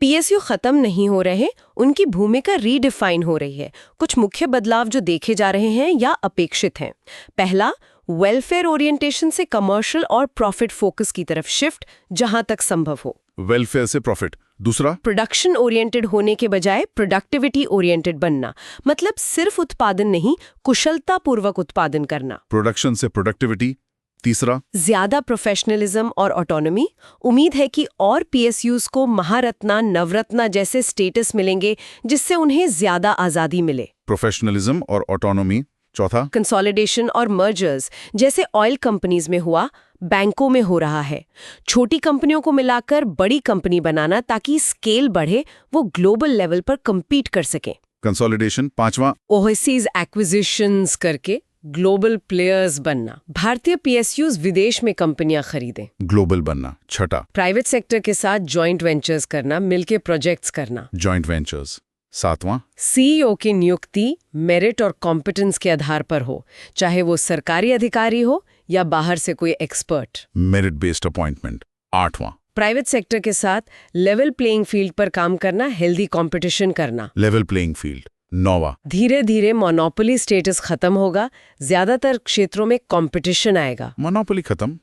पीएसयू खत्म नहीं हो रहे, उनकी भूमिका रीडिफाइन हो रही है। कुछ मुख्य बदलाव जो देखे जा रहे हैं या अपेक्षित हैं। पहला, वेलफेयर ओरिएंटेशन से कमर्शियल और प्रॉफिट फोकस की तरफ शिफ्ट, जहां तक संभव हो। वेलफेयर से प्रॉफिट। दूसरा, प्रोडक्शन ओरिएंटेड होने के बजाय प्रोडक्टिविटी ओरिएंटेड बनना। मतलब सिर्फ उत्पादन नहीं, कुशलतापूर्वक उत्पादन करना। प्रोडक्शन से प्रोडक्टिविटी। तीसरा, ज्यादा प्रोफेशनलिज्म और ऑटोनॉमी। उम्मीद है कि और पीएसयूज को महारत्ना, नवरत्ना जैसे स्टेटस मिलेंगे, जिससे उन्हें ज्यादा आजादी मिले। प्रोफेशनलिज्म और ऑटोनॉमी। चौथा, कंसोलिडेशन और मर्जर्स, जैसे ऑयल कंपनीज में हुआ, बैंकों में हो रहा है। छोटी कंपनियों को मिलाकर बड़ी कंपनी बनाना, ताकि स्केल बढ़े, वो ग्लोबल लेवल पर कम्पीट कर सकें। कंसोलिडेशन। पांचवा, ओवरसीज एक्विजिशंस करके ग्लोबल प्लेयर्स बनना। भारतीय पीएसयूज विदेश में कंपनियां खरीदें, ग्लोबल बनना। छठा, प्राइवेट सेक्टर के साथ जॉइंट वेंचर्स करना, मिलके प्रोजेक्ट्स करना। Joint ventures. सातवां, सीईओ की नियुक्ति मेरिट और कॉम्पिटेंस के आधार पर हो, चाहे वो सरकारी अधिकारी हो या बाहर से कोई एक्सपर्ट। Merit based appointment. आठवां, प्राइवेट सेक्टर के साथ लेवल प्लेइंग फील्ड पर काम करना, हेल्दी कंपटीशन करना। Level playing field. 9वां, धीरे धीरे मोनोपोली स्टेटस खत्म होगा, ज्यादातर क्षेत्रों में कंपटीशन आएगा। मोनोपोली खत्म।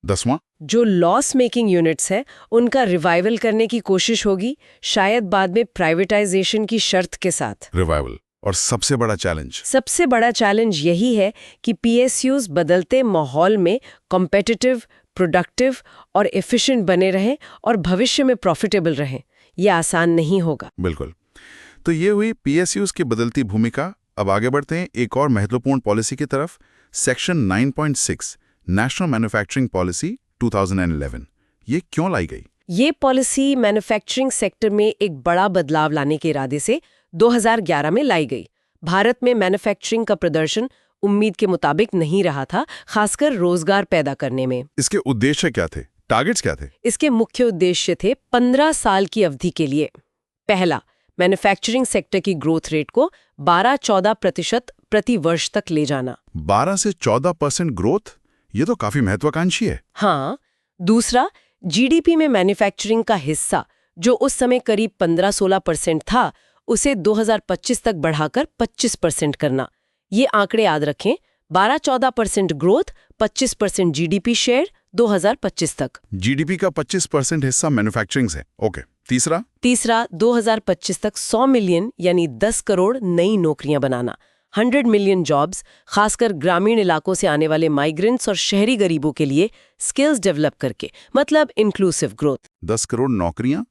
10वां, जो लॉस मेकिंग यूनिट्स है उनका रिवाइवल करने की कोशिश होगी, शायद बाद में प्राइवेटाइजेशन की शर्त के साथ। रिवाइवल। और सबसे बड़ा चैलेंज, सबसे बड़ा चैलेंज यही है कि पीएसयूज बदलते माहौल में कॉम्पिटिटिव, प्रोडक्टिव और एफिशिएंट बने रहें और भविष्य में प्रॉफिटेबल रहें। ये आसान नहीं होगा। बिल्कुल। तो ये हुई पीएसयूज की बदलती भूमिका। अब आगे बढ़ते हैं एक और महत्वपूर्ण पॉलिसी की तरफ। Section 9.6 national manufacturing policy 2011। ये क्यों लाई गई? ये पॉलिसी मैन्युफैक्चरिंग सेक्टर में एक बड़ा बदलाव लाने के इरादे से 2011 में लाई गई। भारत में मैन्युफैक्चरिंग का प्रदर्शन उम्मीद के मुताबिक नहीं रहा था, खासकर रोजगार पैदा करने में। इसके उद्देश्य क्या थे? टारगेट्स क्या थे? इसके मुख्य उद्देश्य थे 15 साल की अवधि के लिए। पहला, मैन्युफैक्चरिंग सेक्टर की ग्रोथ रेट को 12-14% प्रति वर्ष तक ले जाना। 12 से 14% ग्रोथ, ये तो काफी महत्वाकांक्षी है। हाँ। दूसरा, जीडीपी में मैन्युफैक्चरिंग का हिस्सा जो उस समय करीब 15-16% था, उसे 2025 तक बढ़ाकर 25% करना। ये आंकड़े याद रखें, 12-14% ग्रोथ, 25% जीडीपी शेयर 2025 तक। जीडीपी का 25% हिस्सा मैन्युफैक्चरिंग से। ओके। तीसरा, 2025 तक 100 मिलियन यानी 10 करोड़ नई नौकरियां बनाना। 100 मिलियन जॉब्स, खासकर ग्रामीण इलाकों से आने वाले माइग्रेंट्स और शहरी गरीबों के लिए स्किल्स डेवलप करके, मतलब इंक्लूसिव ग्रोथ। 10 करोड़ नौकरियां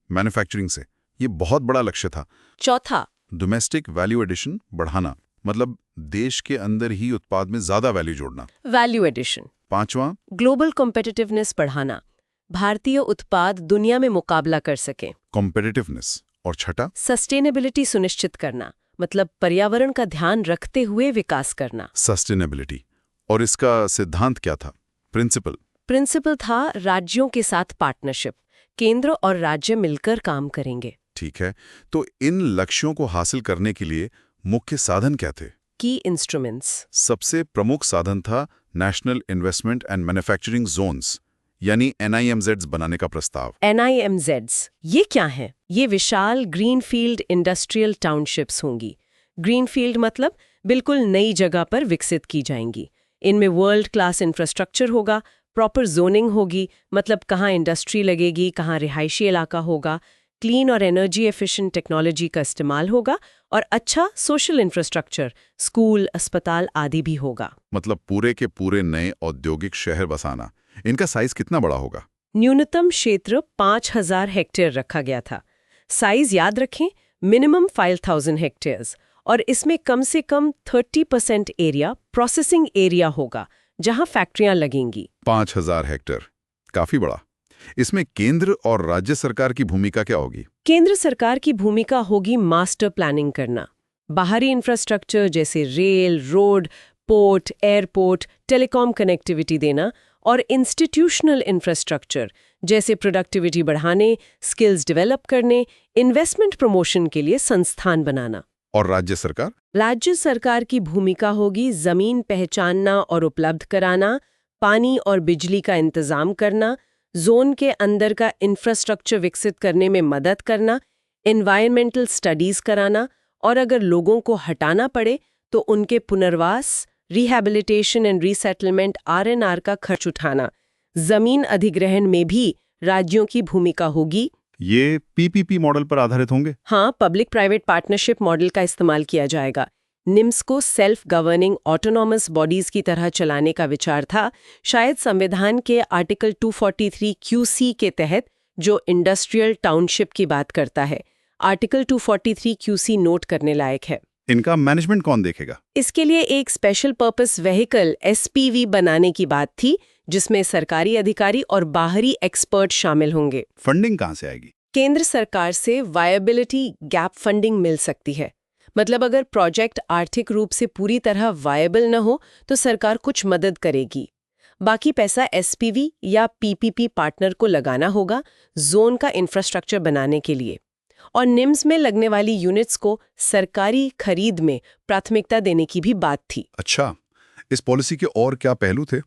मैन्युफैक्चरिंग से, ये बहुत बड़ा लक्ष्य था। चौथा, डोमेस्टिक वैल्यू एडिशन बढ़ाना, मतलब देश के अंदर ही उत्पाद में ज्यादा वैल्यू जोड़ना। Value addition. पांचवां, ग्लोबल कॉम्पिटिटिवनेस बढ़ाना, भारतीय उत्पाद दुनिया में मुकाबला कर सकें। कॉम्पिटिटिवनेस। और छठा, सस्टेनेबिलिटी सुनिश्चित करना, मतलब पर्यावरण का ध्यान रखते हुए विकास करना। सस्टेनेबिलिटी। और इसका सिद्धांत क्या था? प्रिंसिपल था राज्यों के साथ पार्टनरशिप, केंद्र और राज्य मिलकर काम करेंगे। ठीक है। तो इन लक्ष्यों को हासिल करने के लिए मुख्य साधन क्या थे? की इंस्ट्रूमेंट्स। सबसे प्रमुख साधन था national investment and manufacturing zones, यानी NIMZs बनाने का प्रस्ताव। NIMZs ये क्या है? ये विशाल ग्रीनफील्ड इंडस्ट्रियल टाउनशिप्स होंगी। ग्रीनफील्ड मतलब बिल्कुल नई जगह पर विकसित की जाएंगी। इनमें वर्ल्ड क्लास इंफ्रास्ट्रक्चर होगा, प्रॉपर जोनिंग होगी, मतलब कहाँ इंडस्ट्री लगेगी, कहाँ रिहायशी इलाका होगा, क्लीन और एनर्जी एफिशिएंट टेक्नोलॉजी का इस्तेमाल होगा और अच्छा सोशल इंफ्रास्ट्रक्चर, स्कूल, अस्पताल आदि भी होगा। मतलब पूरे के पूरे नए औद्योगिक शहर बसाना। इनका साइज कितना बड़ा होगा? न्यूनतम क्षेत्र 5000 हेक्टेयर रखा गया था। साइज याद रखें, मिनिमम 5000 हेक्टेयर्स, और इसमें कम से कम 30% एरिया प्रोसेसिंग एरिया होगा, जहां फैक्ट्रियां लगेंगी। 5000 हेक्टेयर, काफी बड़ा। इसमें केंद्र और राज्य सरकार की भूमिका क्या होगी? केंद्र सरकार की भूमिका होगी मास्टर प्लानिंग करना, बाहरी इंफ्रास्ट्रक्चर जैसे rail, road, port, airport, telecom connectivity देना, और इंस्टीट्यूशनल इंफ्रास्ट्रक्चर जैसे प्रोडक्टिविटी बढ़ाने, स्किल्स डेवलप करने, इन्वेस्टमेंट प्रमोशन के लिए संस्थान बनाना। और राज्य सरकार? राज्य सरकार की भूमिका होगी जमीन पहचानना और उपलब्ध कराना, पानी और बिजली का इंतजाम करना, जोन के अंदर का इंफ्रास्ट्रक्चर विकसित करने में मदद करना, एनवायरमेंटल स्टडीज कराना, और अगर लोगों को हटाना पड़े तो उनके पुनर्वास, रिहैबिलिटेशन एंड रीसेटलमेंट RNR का खर्च उठाना। जमीन अधिग्रहण में भी राज्यों की भूमिका होगी। ये PPP मॉडल पर आधारित होंगे? हाँ, पब्लिक प्राइवेट पार्टनरशिप मॉडल का इस्तेमाल किया जाएगा। निम्स को सेल्फ गवर्निंग ऑटोनॉमस बॉडीज की तरह चलाने का विचार था, शायद संविधान के आर्टिकल 243 QC के तहत, जो इंडस्ट्रियल टाउनशिप की बात करता है। आर्टिकल 243 QC नोट करने लायक है। इनका मैनेजमेंट कौन देखेगा? इसके लिए एक स्पेशल पर्पस व्हीकल SPV बनाने की बात थी, जिसमें सरकारी अधिकारी और बाहरी एक्सपर्ट शामिल होंगे। फंडिंग कहाँ से आएगी? केंद्र सरकार से वायबिलिटी गैप फंडिंग मिल सकती है। मतलब अगर प्रोजेक्ट आर्थिक रूप से पूरी तरह वायबल न हो तो सरकार कुछ मदद करेगी। बाकी पैसा SPV या PPP पार्टनर को लगाना होगा जोन का इंफ्रास्ट्रक्चर बनाने के लिए। और निम्स में लगने वाली यूनिट्स को सरकारी खरीद में प्राथमिकता देने की भी बात थी। अच्छा, इस पॉलिसी के और क्या पहलू थे?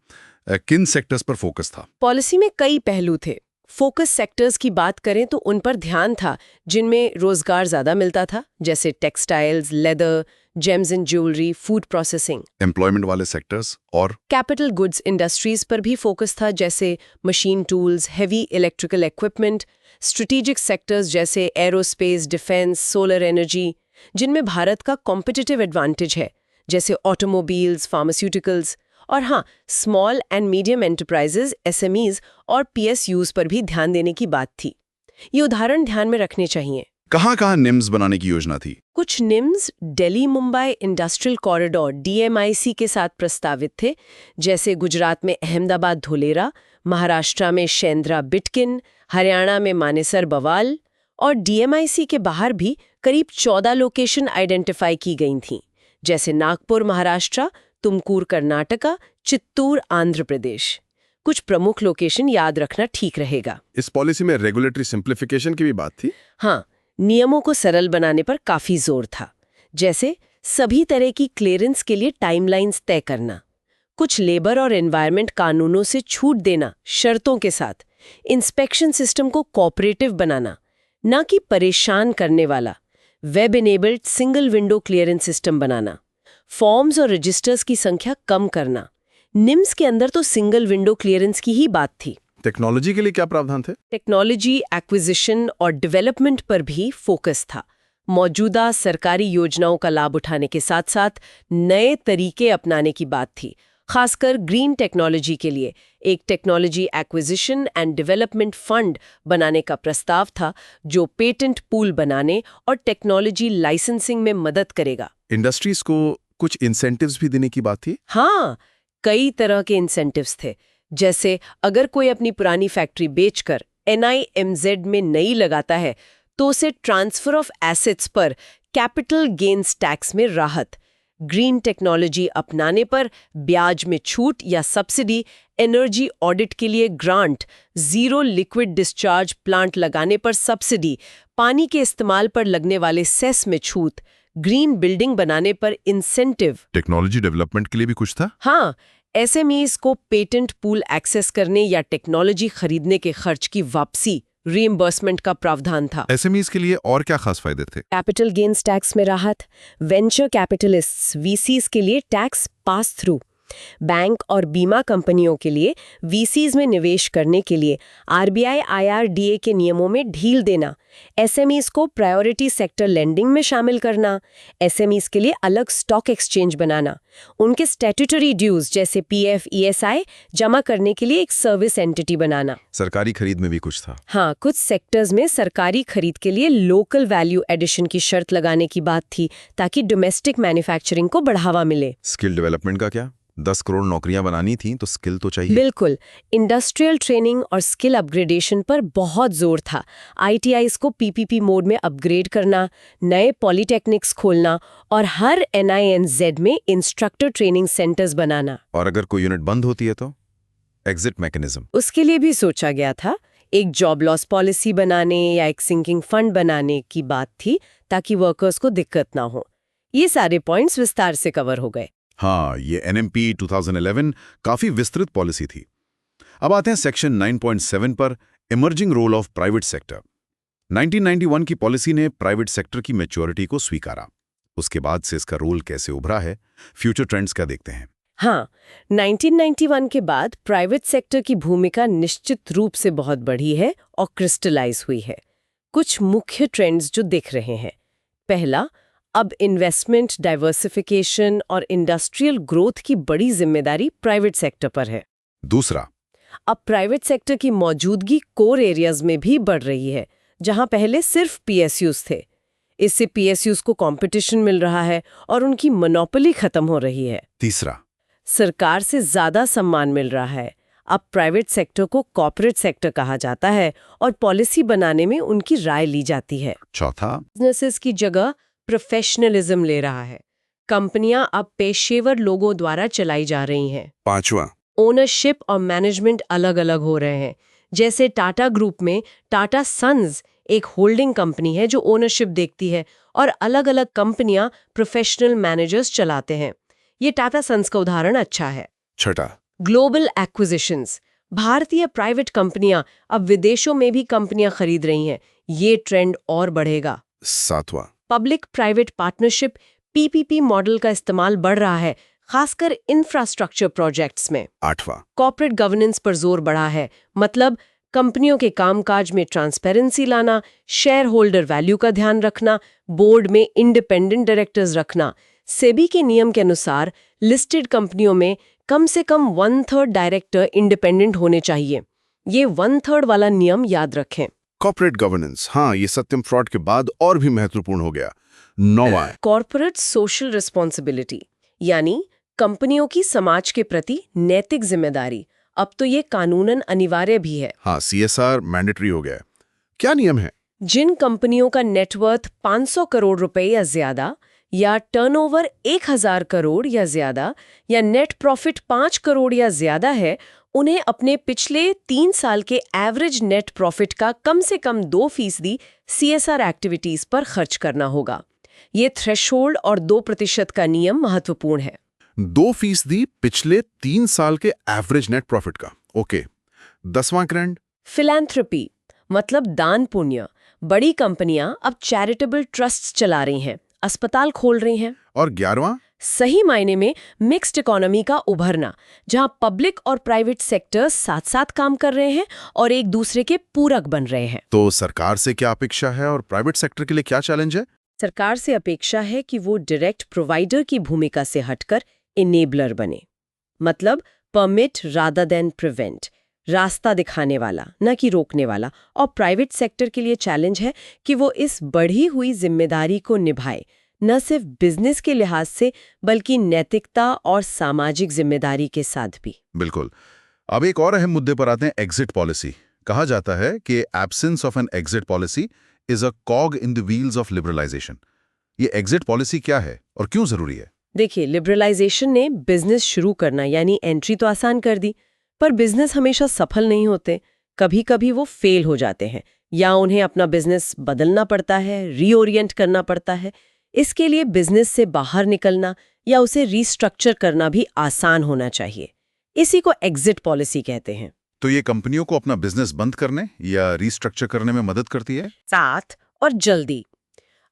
किन सेक्टर्स पर फोकस था? पॉलिसी में कई पहलू थे। फोकस सेक्टर्स की बात करें तो उन पर ध्यान था जिनमें रोजगार ज्यादा मिलता था, जैसे textiles, leather, James and jewellery, food processing. Employment वाले सेक्टर्स और कैपिटल गुड्स इंडस्ट्रीज पर भी फोकस था, जैसे machine tools, heavy electrical equipment. Strategic sectors जैसे एरोस्पेस, डिफेंस, सोलर एनर्जी, जिनमें भारत का कॉम्पिटिटिव एडवांटेज है, जैसे ऑटोमोबाइल्स, फार्मास्यूटिकल्स। और हाँ, small and medium enterprises, SMEs और पीएसयूज पर भी ध्यान देने की बात थी। ये उदाहरण ध्यान में रखने चाहिए। कहाँ-कहाँ निम्स बनाने की योजना थी? कुछ NIMS Delhi Mumbai industrial corridor DMIC के साथ प्रस्तावित थे, जैसे गुजरात में अहमदाबाद धोलेरा, महाराष्ट्र में शेंद्रा बिटकिन, हरियाणा में मानेसर बवाल। और डीएमआईसी के बाहर भी करीब 14 लोकेशन आइडेंटिफाई की गई थीं, जैसे नागपुर महाराष्ट्र, तुमकुर कर्नाटका, चित्तूर आंध्र प्रदेश। कुछ प्रमुख लोकेशन याद रखना ठीक रहेगा। इस पॉलिसी में रेगुलेटरी सिंप्लीफिकेशन की भी बात थी। हाँ, नियमों को सरल बनाने पर काफी जोर था, जैसे सभी तरह की क्लियरेंस के लिए टाइमलाइंस तय करना, कुछ लेबर और एनवायरनमेंट कानूनों से छूट देना शर्तों के साथ, इंस्पेक्शन सिस्टम को कोऑपरेटिव बनाना, ना कि परेशान करने वाला, web enabled single window clearance system बनाना, फॉर्म्स और रजिस्टर्स की संख्या कम करना। निम्स के अंदर तो सिंगल विंडो क्लियरेंस की ही बात थी। टेक्नोलॉजी के लिए क्या प्रावधान थे? टेक्नोलॉजी एक्विजिशन और डेवलपमेंट पर भी फोकस था। मौजूदा सरकारी योजनाओं का लाभ उठाने के साथ साथ नए तरीके अपनाने की बात थी। खासकर ग्रीन टेक्नोलॉजी के लिए एक technology acquisition and development fund बनाने का प्रस्ताव था, जो पेटेंट पूल बनाने और टेक्नोलॉजी लाइसेंसिंग में मदद करेगा। इंडस्ट्रीज को कुछ इंसेंटिव्स भी देने की बात थी। हाँ, कई तरह के इंसेंटिव्स थे, जैसे अगर कोई अपनी पुरानी फैक्ट्री बेचकर NIMZ में नई लगाता है तो उसे ट्रांसफर ऑफ एसेट्स पर कैपिटल गेन्स टैक्स में राहत, ग्रीन टेक्नोलॉजी अपनाने पर ब्याज में छूट या सब्सिडी, एनर्जी ऑडिट के लिए grant, zero liquid discharge plant लगाने पर सब्सिडी, पानी के इस्तेमाल पर लगने वाले सेस में छूट, ग्रीन बिल्डिंग बनाने पर इंसेंटिव। टेक्नोलॉजी डेवलपमेंट के लिए भी कुछ था? हाँ, एसएमईज को पेटेंट पूल एक्सेस करने या टेक्नोलॉजी खरीदने के खर्च की वापसी, रीइंबर्समेंट का प्रावधान था। एसएमईज के लिए और क्या खास फायदे थे? कैपिटल गेन्स टैक्स में राहत, वेंचर कैपिटलिस्ट्स वीसीज के लिए टैक्स पास थ्रू, बैंक और बीमा कंपनियों के लिए वीसीज में निवेश करने के लिए आरबीआई IRDA के नियमों में ढील देना, एसएमईज को प्रायोरिटी सेक्टर लेंडिंग में शामिल करना, एसएमईज के लिए अलग स्टॉक एक्सचेंज बनाना, उनके स्टैट्यूटरी ड्यूज जैसे PF ESI जमा करने के लिए एक सर्विस एंटिटी बनाना। सरकारी खरीद में भी कुछ था? हाँ, कुछ सेक्टर्स में सरकारी खरीद के लिए लोकल वैल्यू एडिशन की शर्त लगाने की बात थी, ताकि डोमेस्टिक मैन्युफैक्चरिंग को बढ़ावा मिले। स्किल डेवलपमेंट का क्या? 10 करोड़ नौकरियां बनानी थी तो स्किल तो चाहिए। बिल्कुल, इंडस्ट्रियल ट्रेनिंग और स्किल अपग्रेडेशन पर बहुत जोर था। ITIs को PPP मोड में अपग्रेड करना, नए पॉलिटेक्निक्स खोलना और हर NINZ में इंस्ट्रक्टर ट्रेनिंग सेंटर्स बनाना। और अगर कोई यूनिट बंद होती है तो एग्जिट मैकेनिज्म? उसके लिए भी सोचा गया था। एक जॉब लॉस पॉलिसी बनाने या एक सिंकिंग फंड बनाने की बात थी, ताकि वर्कर्स को दिक्कत ना हो। ये सारे पॉइंट्स विस्तार से कवर हो गए। हाँ, ये NMP 2011 काफी विस्तृत पॉलिसी थी। अब आते हैं सेक्शन 9.7 पर, emerging role of private sector. 1991 की पॉलिसी ने प्राइवेट सेक्टर की मैच्योरिटी को स्वीकारा। उसके बाद से इसका रोल कैसे उभरा है, फ्यूचर ट्रेंड्स क्या देखते हैं? हाँ, 1991 के बाद प्राइवेट सेक्टर की भूमिका निश्चित रूप से बहुत बढ़ी है और क्रिस्टलाइज हुई है। कुछ मुख्य ट्रेंड्स जो दिख रहे हैं। पहला, अब इन्वेस्टमेंट, डाइवर्सिफिकेशन और इंडस्ट्रियल ग्रोथ की बड़ी जिम्मेदारी प्राइवेट सेक्टर पर है। दूसरा, अब प्राइवेट सेक्टर की मौजूदगी कोर एरियाज में भी बढ़ रही है, जहां पहले सिर्फ PSUs थे। इससे PSUs को कंपटीशन मिल रहा है और उनकी मोनोपोली खत्म हो रही है। तीसरा, सरकार से ज्यादा सम्मान मिल रहा है। अब प्राइवेट सेक्टर को कॉर्पोरेट सेक्टर कहा जाता है और पॉलिसी बनाने में उनकी राय ली जाती है। चौथा, बिजनेसेस की जगह प्रोफेशनलिज्म ले रहा है। कंपनियां अब पेशेवर लोगों द्वारा चलाई जा रही हैं। पांचवा, ओनरशिप और मैनेजमेंट अलग अलग हो रहे हैं। जैसे टाटा ग्रुप में टाटा सन्स एक होल्डिंग कंपनी है जो ओनरशिप देखती है और अलग अलग कंपनियां प्रोफेशनल मैनेजर्स चलाते हैं। ये टाटा सन्स का उदाहरण अच्छा है। छठा, ग्लोबल एक्विजिशंस, भारतीय प्राइवेट कंपनियां अब विदेशों में भी कंपनियां खरीद रही हैं। ये ट्रेंड और बढ़ेगा। 7वां। Public private partnership PPP model का इस्तेमाल बढ़ रहा है, खासकर इंफ्रास्ट्रक्चर प्रोजेक्ट्स में। 8वां। कॉर्पोरेट गवर्नेंस पर जोर बढ़ा है, मतलब कंपनियों के कामकाज में ट्रांसपेरेंसी लाना, शेयर होल्डर वैल्यू का ध्यान रखना, बोर्ड में इंडिपेंडेंट डायरेक्टर्स रखना। सेबी के नियम के अनुसार लिस्टेड कंपनियों में कम से कम 1/3 डायरेक्टर इंडिपेंडेंट होने चाहिए। ये 1/3 वाला नियम याद रखें। कॉर्पोरेट गवर्नेंस, हाँ, ये सत्यम फ्रॉड के बाद और भी महत्वपूर्ण हो गया। 9वां। कॉर्पोरेट सोशल रिस्पॉन्सिबिलिटी, यानी कंपनियों की समाज के प्रति नैतिक जिम्मेदारी। अब तो ये कानूनन अनिवार्य भी है। हाँ, CSR मैंडेटरी हो गया है। क्या नियम है? जिन कंपनियों का नेटवर्थ 500 करोड़ रुपए या ज्यादा, या टर्नओवर 1000 करोड़ या ज्यादा, या नेट प्रॉफिट 5 करोड़ या ज्यादा है, उन्हें अपने पिछले 3 साल के एवरेज नेट प्रॉफिट का कम से कम 2% CSR एक्टिविटीज पर खर्च करना होगा। ये थ्रेशोल्ड और 2% का नियम महत्वपूर्ण है। 2% पिछले 3 साल के एवरेज नेट प्रॉफिट का। ओके। 10वां ट्रेंड। फिलैंथ्रोपी, मतलब दान पुण्य। बड़ी कंपनियां अब चैरिटेबल ट्रस्ट्स चला रही हैं, अस्पताल खोल रही हैं। और 11वां। सही मायने में मिक्स्ड इकोनॉमी का उभरना, जहां पब्लिक और प्राइवेट सेक्टर्स साथ साथ काम कर रहे हैं और एक दूसरे के पूरक बन रहे हैं। तो सरकार से क्या अपेक्षा है और प्राइवेट सेक्टर के लिए क्या चैलेंज है? सरकार से अपेक्षा है कि वो डायरेक्ट प्रोवाइडर की भूमिका से हटकर इनेबलर बने, मतलब परमिट रादर देन प्रिवेंट, रास्ता दिखाने वाला न कि रोकने वाला। और प्राइवेट सेक्टर के लिए चैलेंज है कि वो इस बढ़ी हुई जिम्मेदारी को निभाए, न सिर्फ बिजनेस के लिहाज से बल्कि नैतिकता और सामाजिक जिम्मेदारी के साथ भी। बिल्कुल। अब एक और अहम मुद्दे पर आते हैं, एग्जिट पॉलिसी। कहा जाता है कि absence of an exit policy is a cog in the wheels of liberalization. ये एग्जिट पॉलिसी क्या है और क्यों जरूरी है? देखिए, लिबरलाइजेशन ने बिजनेस शुरू करना यानी एंट्री तो आसान कर दी, पर बिजनेस हमेशा सफल नहीं होते। कभी कभी वो फेल हो जाते हैं या उन्हें अपना बिजनेस बदलना पड़ता है, रीओरिएंट करना पड़ता है। इसके लिए बिजनेस से बाहर निकलना या उसे रीस्ट्रक्चर करना भी आसान होना चाहिए। इसी को एग्जिट पॉलिसी कहते हैं। तो ये कंपनियों को अपना बिजनेस बंद करने या रीस्ट्रक्चर करने में मदद करती है? साथ और जल्दी।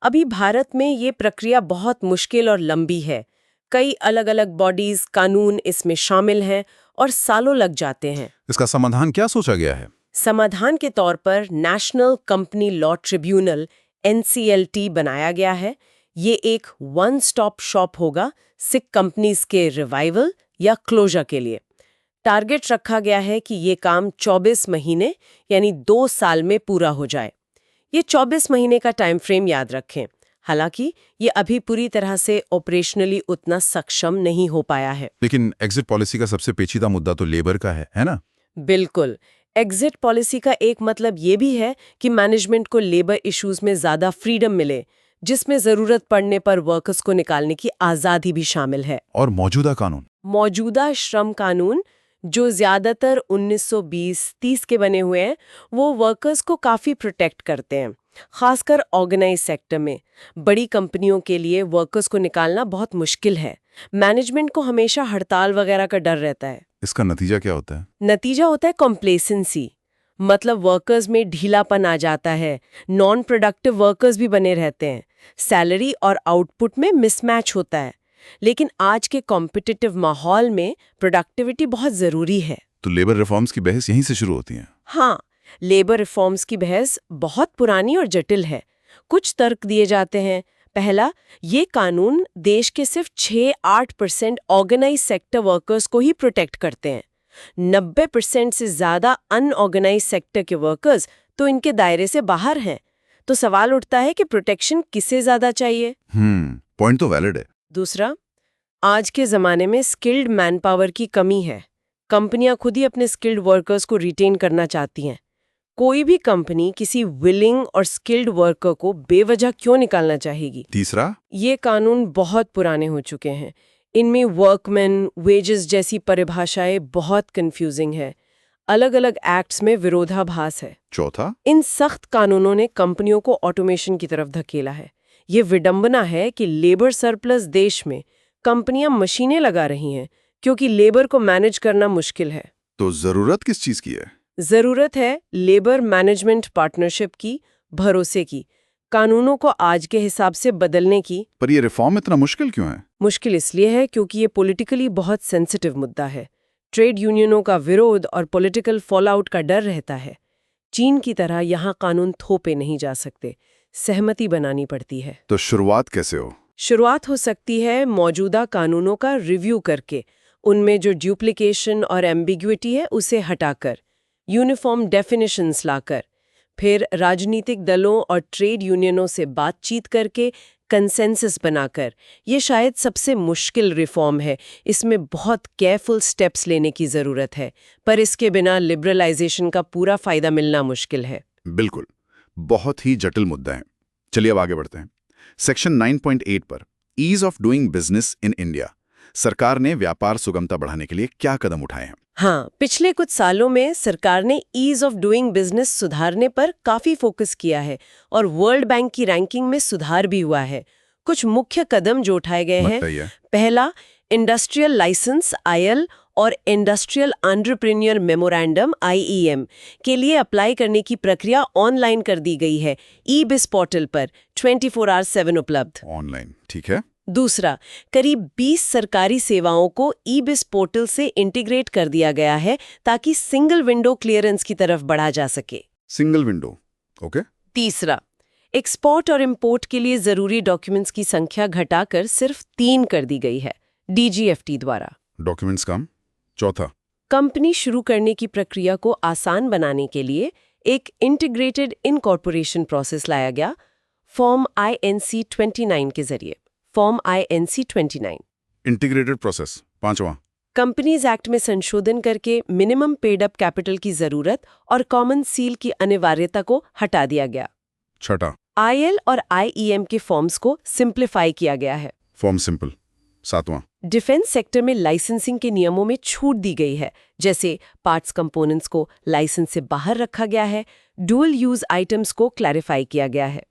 अभी भारत में ये प्रक्रिया बहुत मुश्किल और लंबी है। कई अलग अलग बॉडीज, कानून इसमें शामिल हैं और सालों लग जाते हैं। इसका समाधान क्या सोचा गया है? समाधान के तौर पर national company law tribunal NCLT बनाया गया है। ये एक वन स्टॉप शॉप होगा सिक कंपनीज के रिवाइवल या क्लोजर के लिए। टारगेट रखा गया है कि ये काम 24 महीने यानी 2 साल में पूरा हो जाए। ये 24 महीने का टाइम फ्रेम याद रखें। हालांकि ये अभी पूरी तरह से ऑपरेशनली उतना सक्षम नहीं हो पाया है। लेकिन एग्जिट पॉलिसी का सबसे पेचीदा मुद्दा तो लेबर का है ना? बिल्कुल। एग्जिट पॉलिसी का एक मतलब ये भी है कि मैनेजमेंट को लेबर इश्यूज में ज्यादा फ्रीडम मिले, जिसमें जरूरत पड़ने पर वर्कर्स को निकालने की आजादी भी शामिल है। और मौजूदा श्रम कानून, जो ज्यादातर 1920-30 के बने हुए हैं, वो वर्कर्स को काफी प्रोटेक्ट करते हैं, खासकर ऑर्गेनाइज सेक्टर में। बड़ी कंपनियों के लिए वर्कर्स को निकालना बहुत मुश्किल है। मैनेजमेंट को हमेशा हड़ताल वगैरह का डर रहता है। इसका नतीजा क्या होता है? नतीजा होता है कॉम्प्लेसेंसी, मतलब वर्कर्स में ढीलापन आ जाता है। नॉन प्रोडक्टिव वर्कर्स भी बने रहते हैं। सैलरी और आउटपुट में मिसमैच होता है। लेकिन आज के कॉम्पिटिटिव माहौल में प्रोडक्टिविटी बहुत जरूरी है। तो लेबर रिफॉर्म्स की बहस यहीं से शुरू होती है? हाँ, लेबर रिफॉर्म्स की बहस बहुत पुरानी और जटिल है। कुछ तर्क दिए जाते हैं। पहला, ये कानून देश के सिर्फ 6-8% ऑर्गेनाइज सेक्टर वर्कर्स को ही प्रोटेक्ट करते हैं। 90% से ज्यादा अनऑर्गेनाइज सेक्टर के वर्कर्स तो इनके दायरे से बाहर हैं। तो सवाल उठता है कि प्रोटेक्शन किसे ज्यादा चाहिए? पॉइंट तो वैलिड है। दूसरा, आज के जमाने में स्किल्ड मैन पावर की कमी है। कंपनियां खुद ही अपने स्किल्ड वर्कर्स को रिटेन करना चाहती हैं। कोई भी कंपनी किसी विलिंग और स्किल्ड वर्कर को बेवजह क्यों निकालना चाहेगी? तीसरा, ये कानून बहुत पुराने हो चुके हैं। इनमें वर्कमैन, वेजेस जैसी परिभाषाएं बहुत कंफ्यूजिंग है। अलग अलग एक्ट्स में विरोधाभास है। चौथा, इन सख्त कानूनों ने कंपनियों को ऑटोमेशन की तरफ धकेला है। ये विडंबना है कि लेबर सरप्लस देश में कंपनियां मशीनें लगा रही हैं क्योंकि लेबर को मैनेज करना मुश्किल है। तो जरूरत किस चीज की है? जरूरत है लेबर मैनेजमेंट पार्टनरशिप की, भरोसे की, कानूनों को आज के हिसाब से बदलने की। पर ये रिफॉर्म इतना मुश्किल क्यों है? मुश्किल इसलिए है क्योंकि ये पॉलिटिकली बहुत सेंसिटिव मुद्दा है। ट्रेड यूनियनों का विरोध और पॉलिटिकल फॉलआउट का डर रहता है। चीन की तरह यहाँ कानून थोपे नहीं जा सकते, सहमति बनानी पड़ती है। तो शुरुआत कैसे हो? शुरुआत हो सकती है मौजूदा कानूनों का रिव्यू करके, उनमें जो ड्यूप्लिकेशन और एम्बिग्विटी है उसे हटाकर, यूनिफॉर्म डेफिनेशंस लाकर, फिर राजनीतिक दलों और ट्रेड यूनियनों से बातचीत करके कंसेंसस बनाकर। ये शायद सबसे मुश्किल रिफॉर्म है, इसमें बहुत केयरफुल स्टेप्स लेने की ज़रूरत है, पर इसके बिना लिबरलाइजेशन का पूरा फ़ायदा मिलना मुश्किल है। बिल्कुल, बहुत ही जटिल मुद्दा है। चलिए अब आगे बढ़ते हैं। सेक्शन 9.8 पर ease of doing business in India, सरकार ने व्यापार सुगमता बढ़ाने के लिए क्या कदम उठाए हैं? हाँ, पिछले कुछ सालों में सरकार ने ईज ऑफ डूइंग बिजनेस सुधारने पर काफी फोकस किया है और वर्ल्ड बैंक की रैंकिंग में सुधार भी हुआ है। कुछ मुख्य कदम जो उठाए गए हैं, बताइए। पहला, इंडस्ट्रियल लाइसेंस IL और इंडस्ट्रियल एंटरप्रेन्योर मेमोरेंडम IEM के लिए अप्लाई करने की प्रक्रिया ऑनलाइन कर दी गई है, ई-बिस पोर्टल पर 24/7 उपलब्ध। ऑनलाइन, ठीक है। दूसरा, करीब 20 सरकारी सेवाओं को ई-बिस पोर्टल से इंटीग्रेट कर दिया गया है ताकि सिंगल विंडो क्लियरेंस की तरफ बढ़ा जा सके। Single window, okay. तीसरा, एक्सपोर्ट और इंपोर्ट के लिए जरूरी डॉक्यूमेंट्स की संख्या घटाकर सिर्फ 3 कर दी गई है, DGFT द्वारा। डॉक्यूमेंट्स कम। चौथा, कंपनी शुरू करने की प्रक्रिया को आसान बनाने के लिए एक इंटीग्रेटेड इनकॉर्पोरेशन प्रोसेस लाया गया, फॉर्म INC 29 के जरिए। Form INC 29 integrated process. पांचवा, कंपनीज एक्ट में संशोधन करके मिनिमम पेड अप कैपिटल की जरूरत और कॉमन सील की अनिवार्यता को हटा दिया गया। छठा, IL और IEM के फॉर्म्स को सिंप्लीफाई किया गया है। Form simple. सातवां, डिफेंस सेक्टर में लाइसेंसिंग के नियमों में छूट दी गई है, जैसे पार्ट्स कंपोनेंट्स को लाइसेंस से बाहर रखा गया है, डुअल यूज आइटम्स को क्लैरिफाई किया गया है।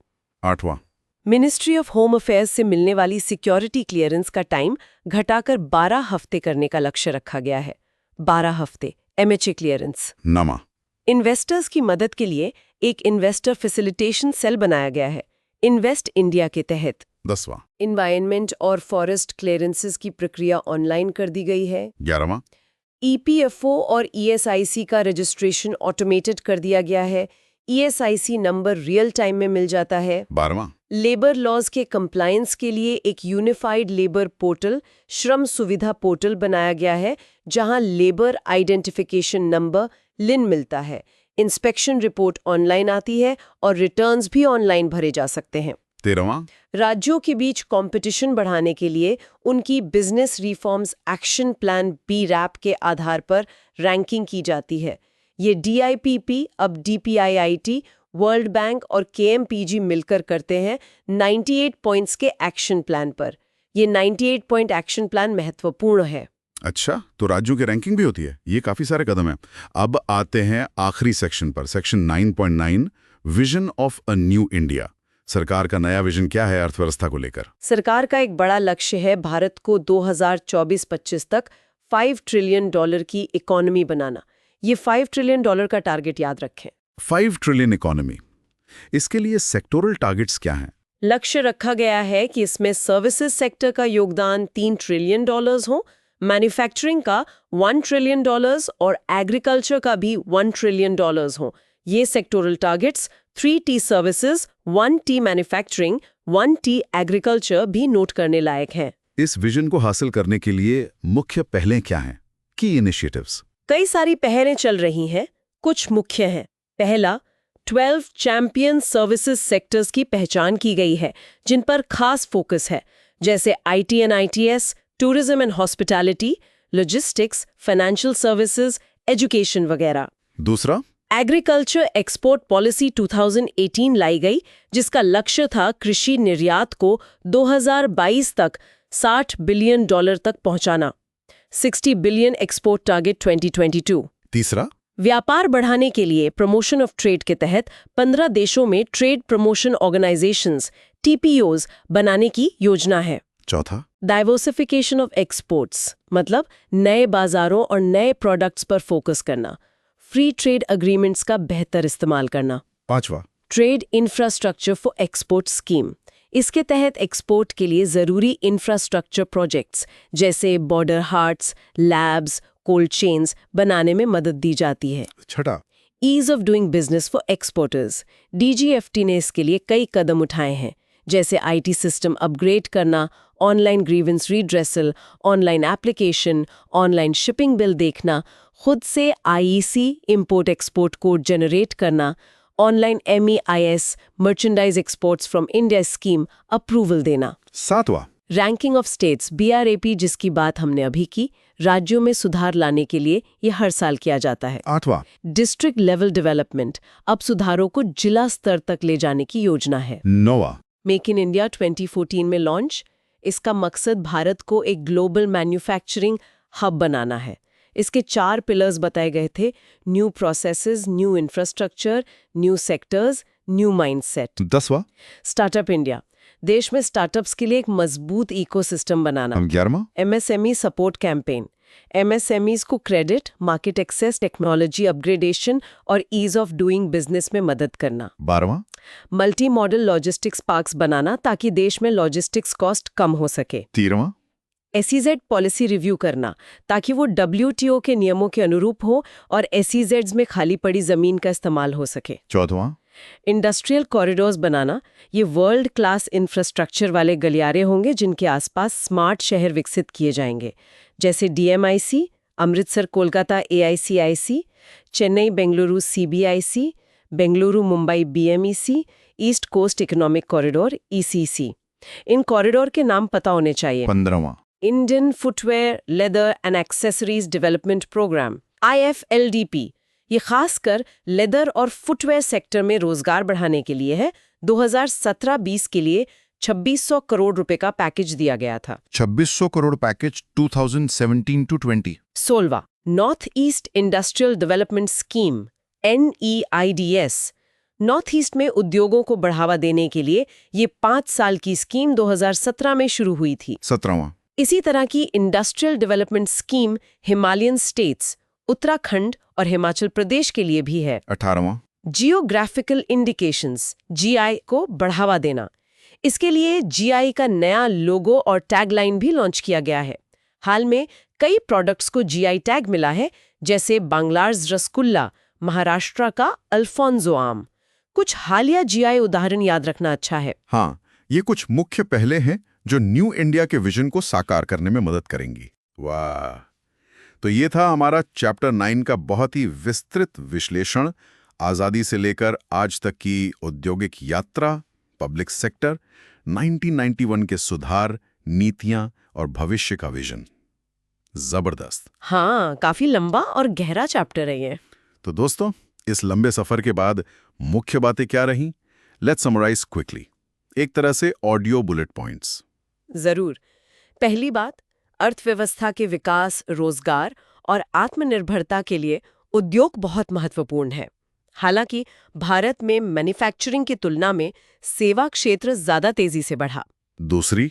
आठवां, मिनिस्ट्री ऑफ होम अफेयर्स से मिलने वाली सिक्योरिटी क्लियरेंस का टाइम घटाकर 12 हफ्ते करने का लक्ष्य रखा गया है। 12 हफ्ते MHA क्लियरेंस। नवा, इन्वेस्टर्स की मदद के लिए एक इन्वेस्टर फैसिलिटेशन सेल बनाया गया है, इन्वेस्ट इंडिया के तहत। 10वां, एनवायरनमेंट और फॉरेस्ट क्लियरेंसेस की प्रक्रिया ऑनलाइन कर दी गई है। 11वां, EPFO और ESIC का रजिस्ट्रेशन ऑटोमेटेड कर दिया गया है, ESIC नंबर रियल टाइम में मिल जाता है। 12वां, लेबर लॉज के कंप्लायंस के लिए एक यूनिफाइड लेबर पोर्टल, श्रम सुविधा पोर्टल बनाया गया है, जहां लेबर आइडेंटिफिकेशन नंबर लिन मिलता है, इंस्पेक्शन रिपोर्ट ऑनलाइन आती है और रिटर्न्स भी ऑनलाइन भरे जा सकते हैं। 13वां, राज्यों के बीच कंपटीशन बढ़ाने के लिए उनकी business reforms action plan BRAP के आधार पर रैंकिंग की जाती है। ये DIPP अब DPIIT, वर्ल्ड बैंक और KMPG मिलकर करते हैं 98 पॉइंट्स के एक्शन प्लान पर। ये 98 पॉइंट एक्शन प्लान महत्वपूर्ण है। अच्छा, तो राज्यों की रैंकिंग भी होती है। ये काफी सारे कदम हैं। अब आते हैं आखिरी सेक्शन पर, section 9.9, vision of a new India. सरकार का नया विजन क्या है अर्थव्यवस्था को लेकर? सरकार का एक बड़ा लक्ष्य है भारत को 2024-25 तक $5 ट्रिलियन की इकोनॉमी बनाना। ये $5 ट्रिलियन का टारगेट याद रखें। 5 ट्रिलियन इकोनॉमी। इसके लिए सेक्टोरल टारगेट्स क्या हैं? लक्ष्य रखा गया है कि इसमें सर्विसेज सेक्टर का योगदान $3 ट्रिलियन हो, मैन्युफैक्चरिंग का $1 ट्रिलियन और एग्रीकल्चर का भी $1 ट्रिलियन हो। ये sectoral targets 3T services, 1T manufacturing, 1T agriculture भी नोट करने लायक हैं। इस विजन को हासिल करने के लिए मुख्य पहलें क्या हैं? की इनिशिएटिव्स। कई सारी पहलें चल रही हैं, कुछ मुख्य हैं। पहला, 12 चैंपियन सर्विसेज सेक्टर्स की पहचान की गई है, जिन पर खास फोकस है, जैसे IT and ITS, tourism and hospitality, logistics, financial services, education वगैरह। दूसरा, एग्रीकल्चर एक्सपोर्ट पॉलिसी 2018 लाई गई, जिसका लक्ष्य था कृषि निर्यात को 2022 तक $60 बिलियन तक पहुंचाना। 60 बिलियन एक्सपोर्ट टारगेट 2022। तीसरा, व्यापार बढ़ाने के लिए प्रमोशन ऑफ ट्रेड के तहत 15 देशों में ट्रेड प्रमोशन ऑर्गेनाइजेशंस TPOs बनाने की योजना है। चौथा, डाइवर्सिफिकेशन ऑफ एक्सपोर्ट्स, मतलब नए बाजारों और नए प्रोडक्ट्स पर फोकस करना। फ्री ट्रेड अग्रीमेंट्स का बेहतर इस्तेमाल करना। पांचवा, trade infrastructure for export scheme, इसके तहत एक्सपोर्ट के लिए ज़रूरी इंफ्रास्ट्रक्चर प्रोजेक्ट्स जैसे border haats, labs, cold chains बनाने में मदद दी जाती है। छठा, ease of doing business for exporters, DGFT ने इसके लिए कई कदम उठाए हैं, जैसे IT सिस्टम अपग्रेड करना, online grievance redressal, online application, online shipping bill देखना, खुद से IEC import export code generate करना, online MEIS merchandise exports from India scheme approval देना। सातवां, रैंकिंग ऑफ स्टेट्स BRAP, जिसकी बात हमने अभी की, राज्यों में सुधार लाने के लिए ये हर साल किया जाता है। आठवां, डिस्ट्रिक्ट लेवल डेवलपमेंट, अब सुधारों को जिला स्तर तक ले जाने की योजना है। नौवां, मेक इन इंडिया 2014 में लॉन्च, इसका मकसद भारत को एक ग्लोबल मैन्युफैक्चरिंग हब बनाना है। इसके 4 पिलर्स बताए गए थे: new processes, new infrastructure, new sectors, new mindset. 10वां, स्टार्टअप इंडिया, देश में स्टार्टअप्स के लिए एक मजबूत इकोसिस्टम बनाना। 11वां, MSME सपोर्ट कैंपेन, MSMEs को credit, market access, technology upgradation और ईज ऑफ डूइंग बिजनेस में मदद करना। 12वां, मल्टी मॉडल लॉजिस्टिक्स पार्क्स बनाना ताकि देश में लॉजिस्टिक्स कॉस्ट कम हो सके। 13वां, SEZ पॉलिसी रिव्यू करना ताकि वो WTO के नियमों के अनुरूप हो और SEZs में खाली पड़ी जमीन का इस्तेमाल हो सके। 14वां, इंडस्ट्रियल कॉरिडोर्स बनाना, ये वर्ल्ड क्लास इंफ्रास्ट्रक्चर वाले गलियारे होंगे जिनके आसपास स्मार्ट शहर विकसित किए जाएंगे, जैसे DMIC, Amritsar Kolkata AICIC, Chennai Bengaluru CBIC, Bengaluru Mumbai BMEC, east coast economic corridor ECC। इन कॉरिडोर के नाम पता होने चाहिए। 15वां, Indian footwear, leather and accessories development programme IFLDP, ये खासकर लेदर और फुटवेयर सेक्टर में रोजगार बढ़ाने के लिए है। 2017-20 के लिए 2600 करोड़ रुपए का पैकेज दिया गया था। 2600 करोड़ पैकेज 2017-20। 16वां, north east industrial development scheme NEIDS, north east में उद्योगों को बढ़ावा देने के लिए ये 5 साल की स्कीम 2017 में शुरू हुई थी। 17वां, इसी तरह की industrial development scheme Himalayan states, Uttarakhand और हिमाचल प्रदेश के लिए भी है। 18वां, जियोग्राफिकल इंडिकेशंस GI को बढ़ावा देना, इसके लिए GI का नया लोगो और टैगलाइन भी लॉन्च किया गया है। हाल में कई प्रोडक्ट्स को GI टैग मिला है, जैसे बांग्लार्स रसगुल्ला, महाराष्ट्र का अल्फोंसो आम। कुछ हालिया GI उदाहरण याद रखना अच्छा है। हाँ, ये कुछ मुख्य पहले हैं जो न्यू इंडिया के विजन को साकार करने में मदद करेंगी। वाह! तो ये था हमारा चैप्टर 9 का बहुत ही विस्तृत विश्लेषण, आज़ादी से लेकर आज तक की औद्योगिक यात्रा, पब्लिक सेक्टर, 1991 के सुधार, नीतियां और भविष्य का विजन। जबरदस्त। हाँ, काफी लंबा और गहरा चैप्टर है ये। तो दोस्तों, इस लंबे सफर के बाद मुख्य बातें क्या रहीं? लेट्स समराइज क्विकली, एक तरह से ऑडियो बुलेट पॉइंट्स। जरूर। पहली बात, अर्थव्यवस्था के विकास, रोजगार और आत्मनिर्भरता के लिए उद्योग बहुत महत्वपूर्ण है। हालांकि भारत में मैन्युफैक्चरिंग की तुलना में सेवा क्षेत्र ज्यादा तेजी से बढ़ा। दूसरी,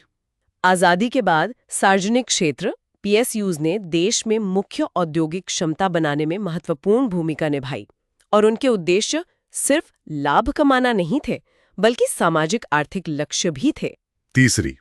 आजादी के बाद सार्वजनिक क्षेत्र PSUs ने देश में मुख्य औद्योगिक क्षमता बनाने में महत्वपूर्ण भूमिका निभाई और उनके उद्देश्य सिर्फ लाभ कमाना नहीं थे, बल्कि सामाजिक आर्थिक लक्ष्य भी थे। तीसरी,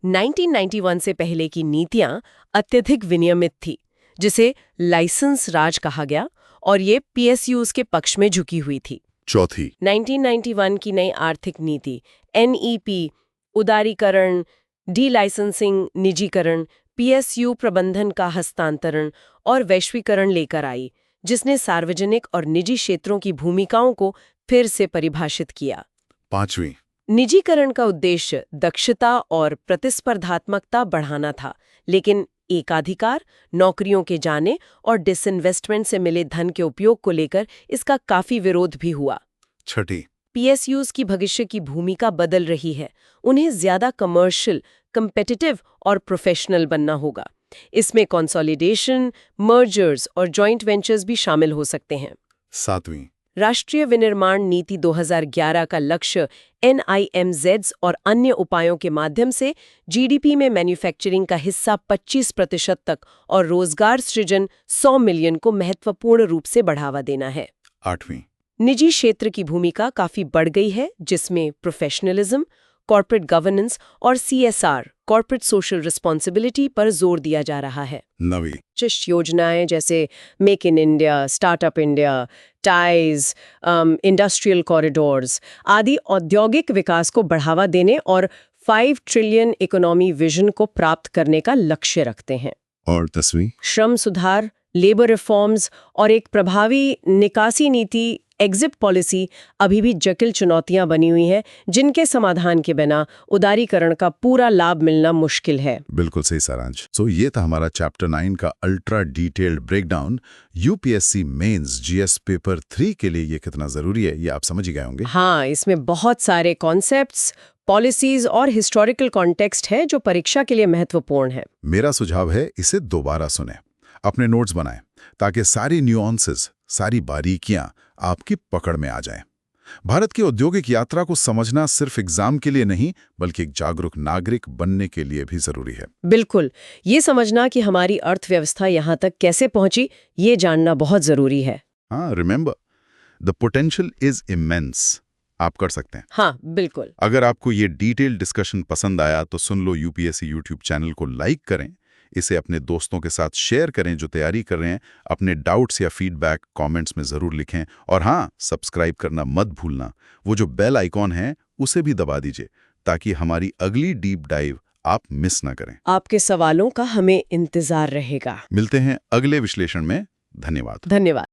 1991 से पहले की नीतियां अत्यधिक विनियमित थी, जिसे लाइसेंस राज कहा गया, और ये PSUs के पक्ष में झुकी हुई थी। चौथी, 1991 की नई आर्थिक नीति NEP, उदारीकरण, डी लाइसेंसिंग, निजीकरण, PSU प्रबंधन का हस्तांतरण और वैश्वीकरण लेकर आई, जिसने सार्वजनिक और निजी क्षेत्रों की भूमिकाओं को फिर से परिभाषित किया। पांचवी, निजीकरण का उद्देश्य दक्षता और प्रतिस्पर्धात्मकता बढ़ाना था, लेकिन एकाधिकार, नौकरियों के जाने और डिसइन्वेस्टमेंट से मिले धन के उपयोग को लेकर इसका काफी विरोध भी हुआ। छठी, PSUs की भविष्य की भूमिका बदल रही है। उन्हें ज्यादा कमर्शियल, कम्पिटिटिव और प्रोफेशनल बनना होगा। इसमें कंसोलिडेशन, मर्जर्स और जॉइंट वेंचर्स भी शामिल हो सकते हैं। सातवीं, राष्ट्रीय विनिर्माण नीति 2011 का लक्ष्य NIMZs और अन्य उपायों के माध्यम से GDP में मैन्युफैक्चरिंग का हिस्सा 25% तक और रोजगार सृजन 100 मिलियन को महत्वपूर्ण रूप से बढ़ावा देना है। 8वीं, निजी क्षेत्र की भूमिका काफी बढ़ गई है, जिसमें प्रोफेशनलिज्म, कॉर्पोरेट गवर्नेंस और CSR कॉर्पोरेट सोशल रिस्पॉन्सिबिलिटी पर जोर दिया जा रहा है। 9वीं, कुछ योजनाएं जैसे make in India, startup India, ties, industrial corridors आदि औद्योगिक विकास को बढ़ावा देने और 5 ट्रिलियन इकोनॉमी विजन को प्राप्त करने का लक्ष्य रखते हैं। और 10वीं, श्रम सुधार, लेबर रिफॉर्म्स और एक प्रभावी निकासी नीति एग्जिट पॉलिसी अभी भी जटिल चुनौतियां बनी हुई हैं, जिनके समाधान के बिना उदारीकरण का पूरा लाभ मिलना मुश्किल है। बिल्कुल सही सारांश। सो ये था हमारा चैप्टर 9 का ultra detailed breakdown. UPSC mains GS paper 3 के लिए ये कितना जरूरी है ये आप समझ ही गए होंगे। हाँ, इसमें बहुत सारे कॉन्सेप्ट्स, पॉलिसीज और हिस्टोरिकल कॉन्टेक्स्ट है जो परीक्षा के लिए महत्वपूर्ण है। मेरा सुझाव है इसे दोबारा सुनें, अपने नोट्स बनाएं ताकि सारी न्यूआंसेस, सारी बारीकियां आपकी पकड़ में आ जाएं। भारत की औद्योगिक यात्रा को समझना सिर्फ एग्जाम के लिए नहीं बल्कि एक जागरूक नागरिक बनने के लिए भी जरूरी है। बिल्कुल, ये समझना कि हमारी अर्थव्यवस्था यहाँ तक कैसे पहुंची, ये जानना बहुत जरूरी है। हाँ, remember the potential is immense. आप कर सकते हैं। हाँ, बिल्कुल। अगर आपको ये डिटेल डिस्कशन पसंद आया तो सुन लो UPSC YouTube चैनल को लाइक करें, इसे अपने दोस्तों के साथ शेयर करें जो तैयारी कर रहे हैं, अपने डाउट्स या फीडबैक कमेंट्स में ज़रूर लिखें और हाँ, सब्सक्राइब करना मत भूलना। वो जो बेल आइकॉन है उसे भी दबा दीजिए ताकि हमारी अगली डीप डाइव आप मिस ना करें। आपके सवालों का हमें इंतजार रहेगा। मिलते हैं अगले विश्लेषण में। धन्यवाद। धन्यवाद।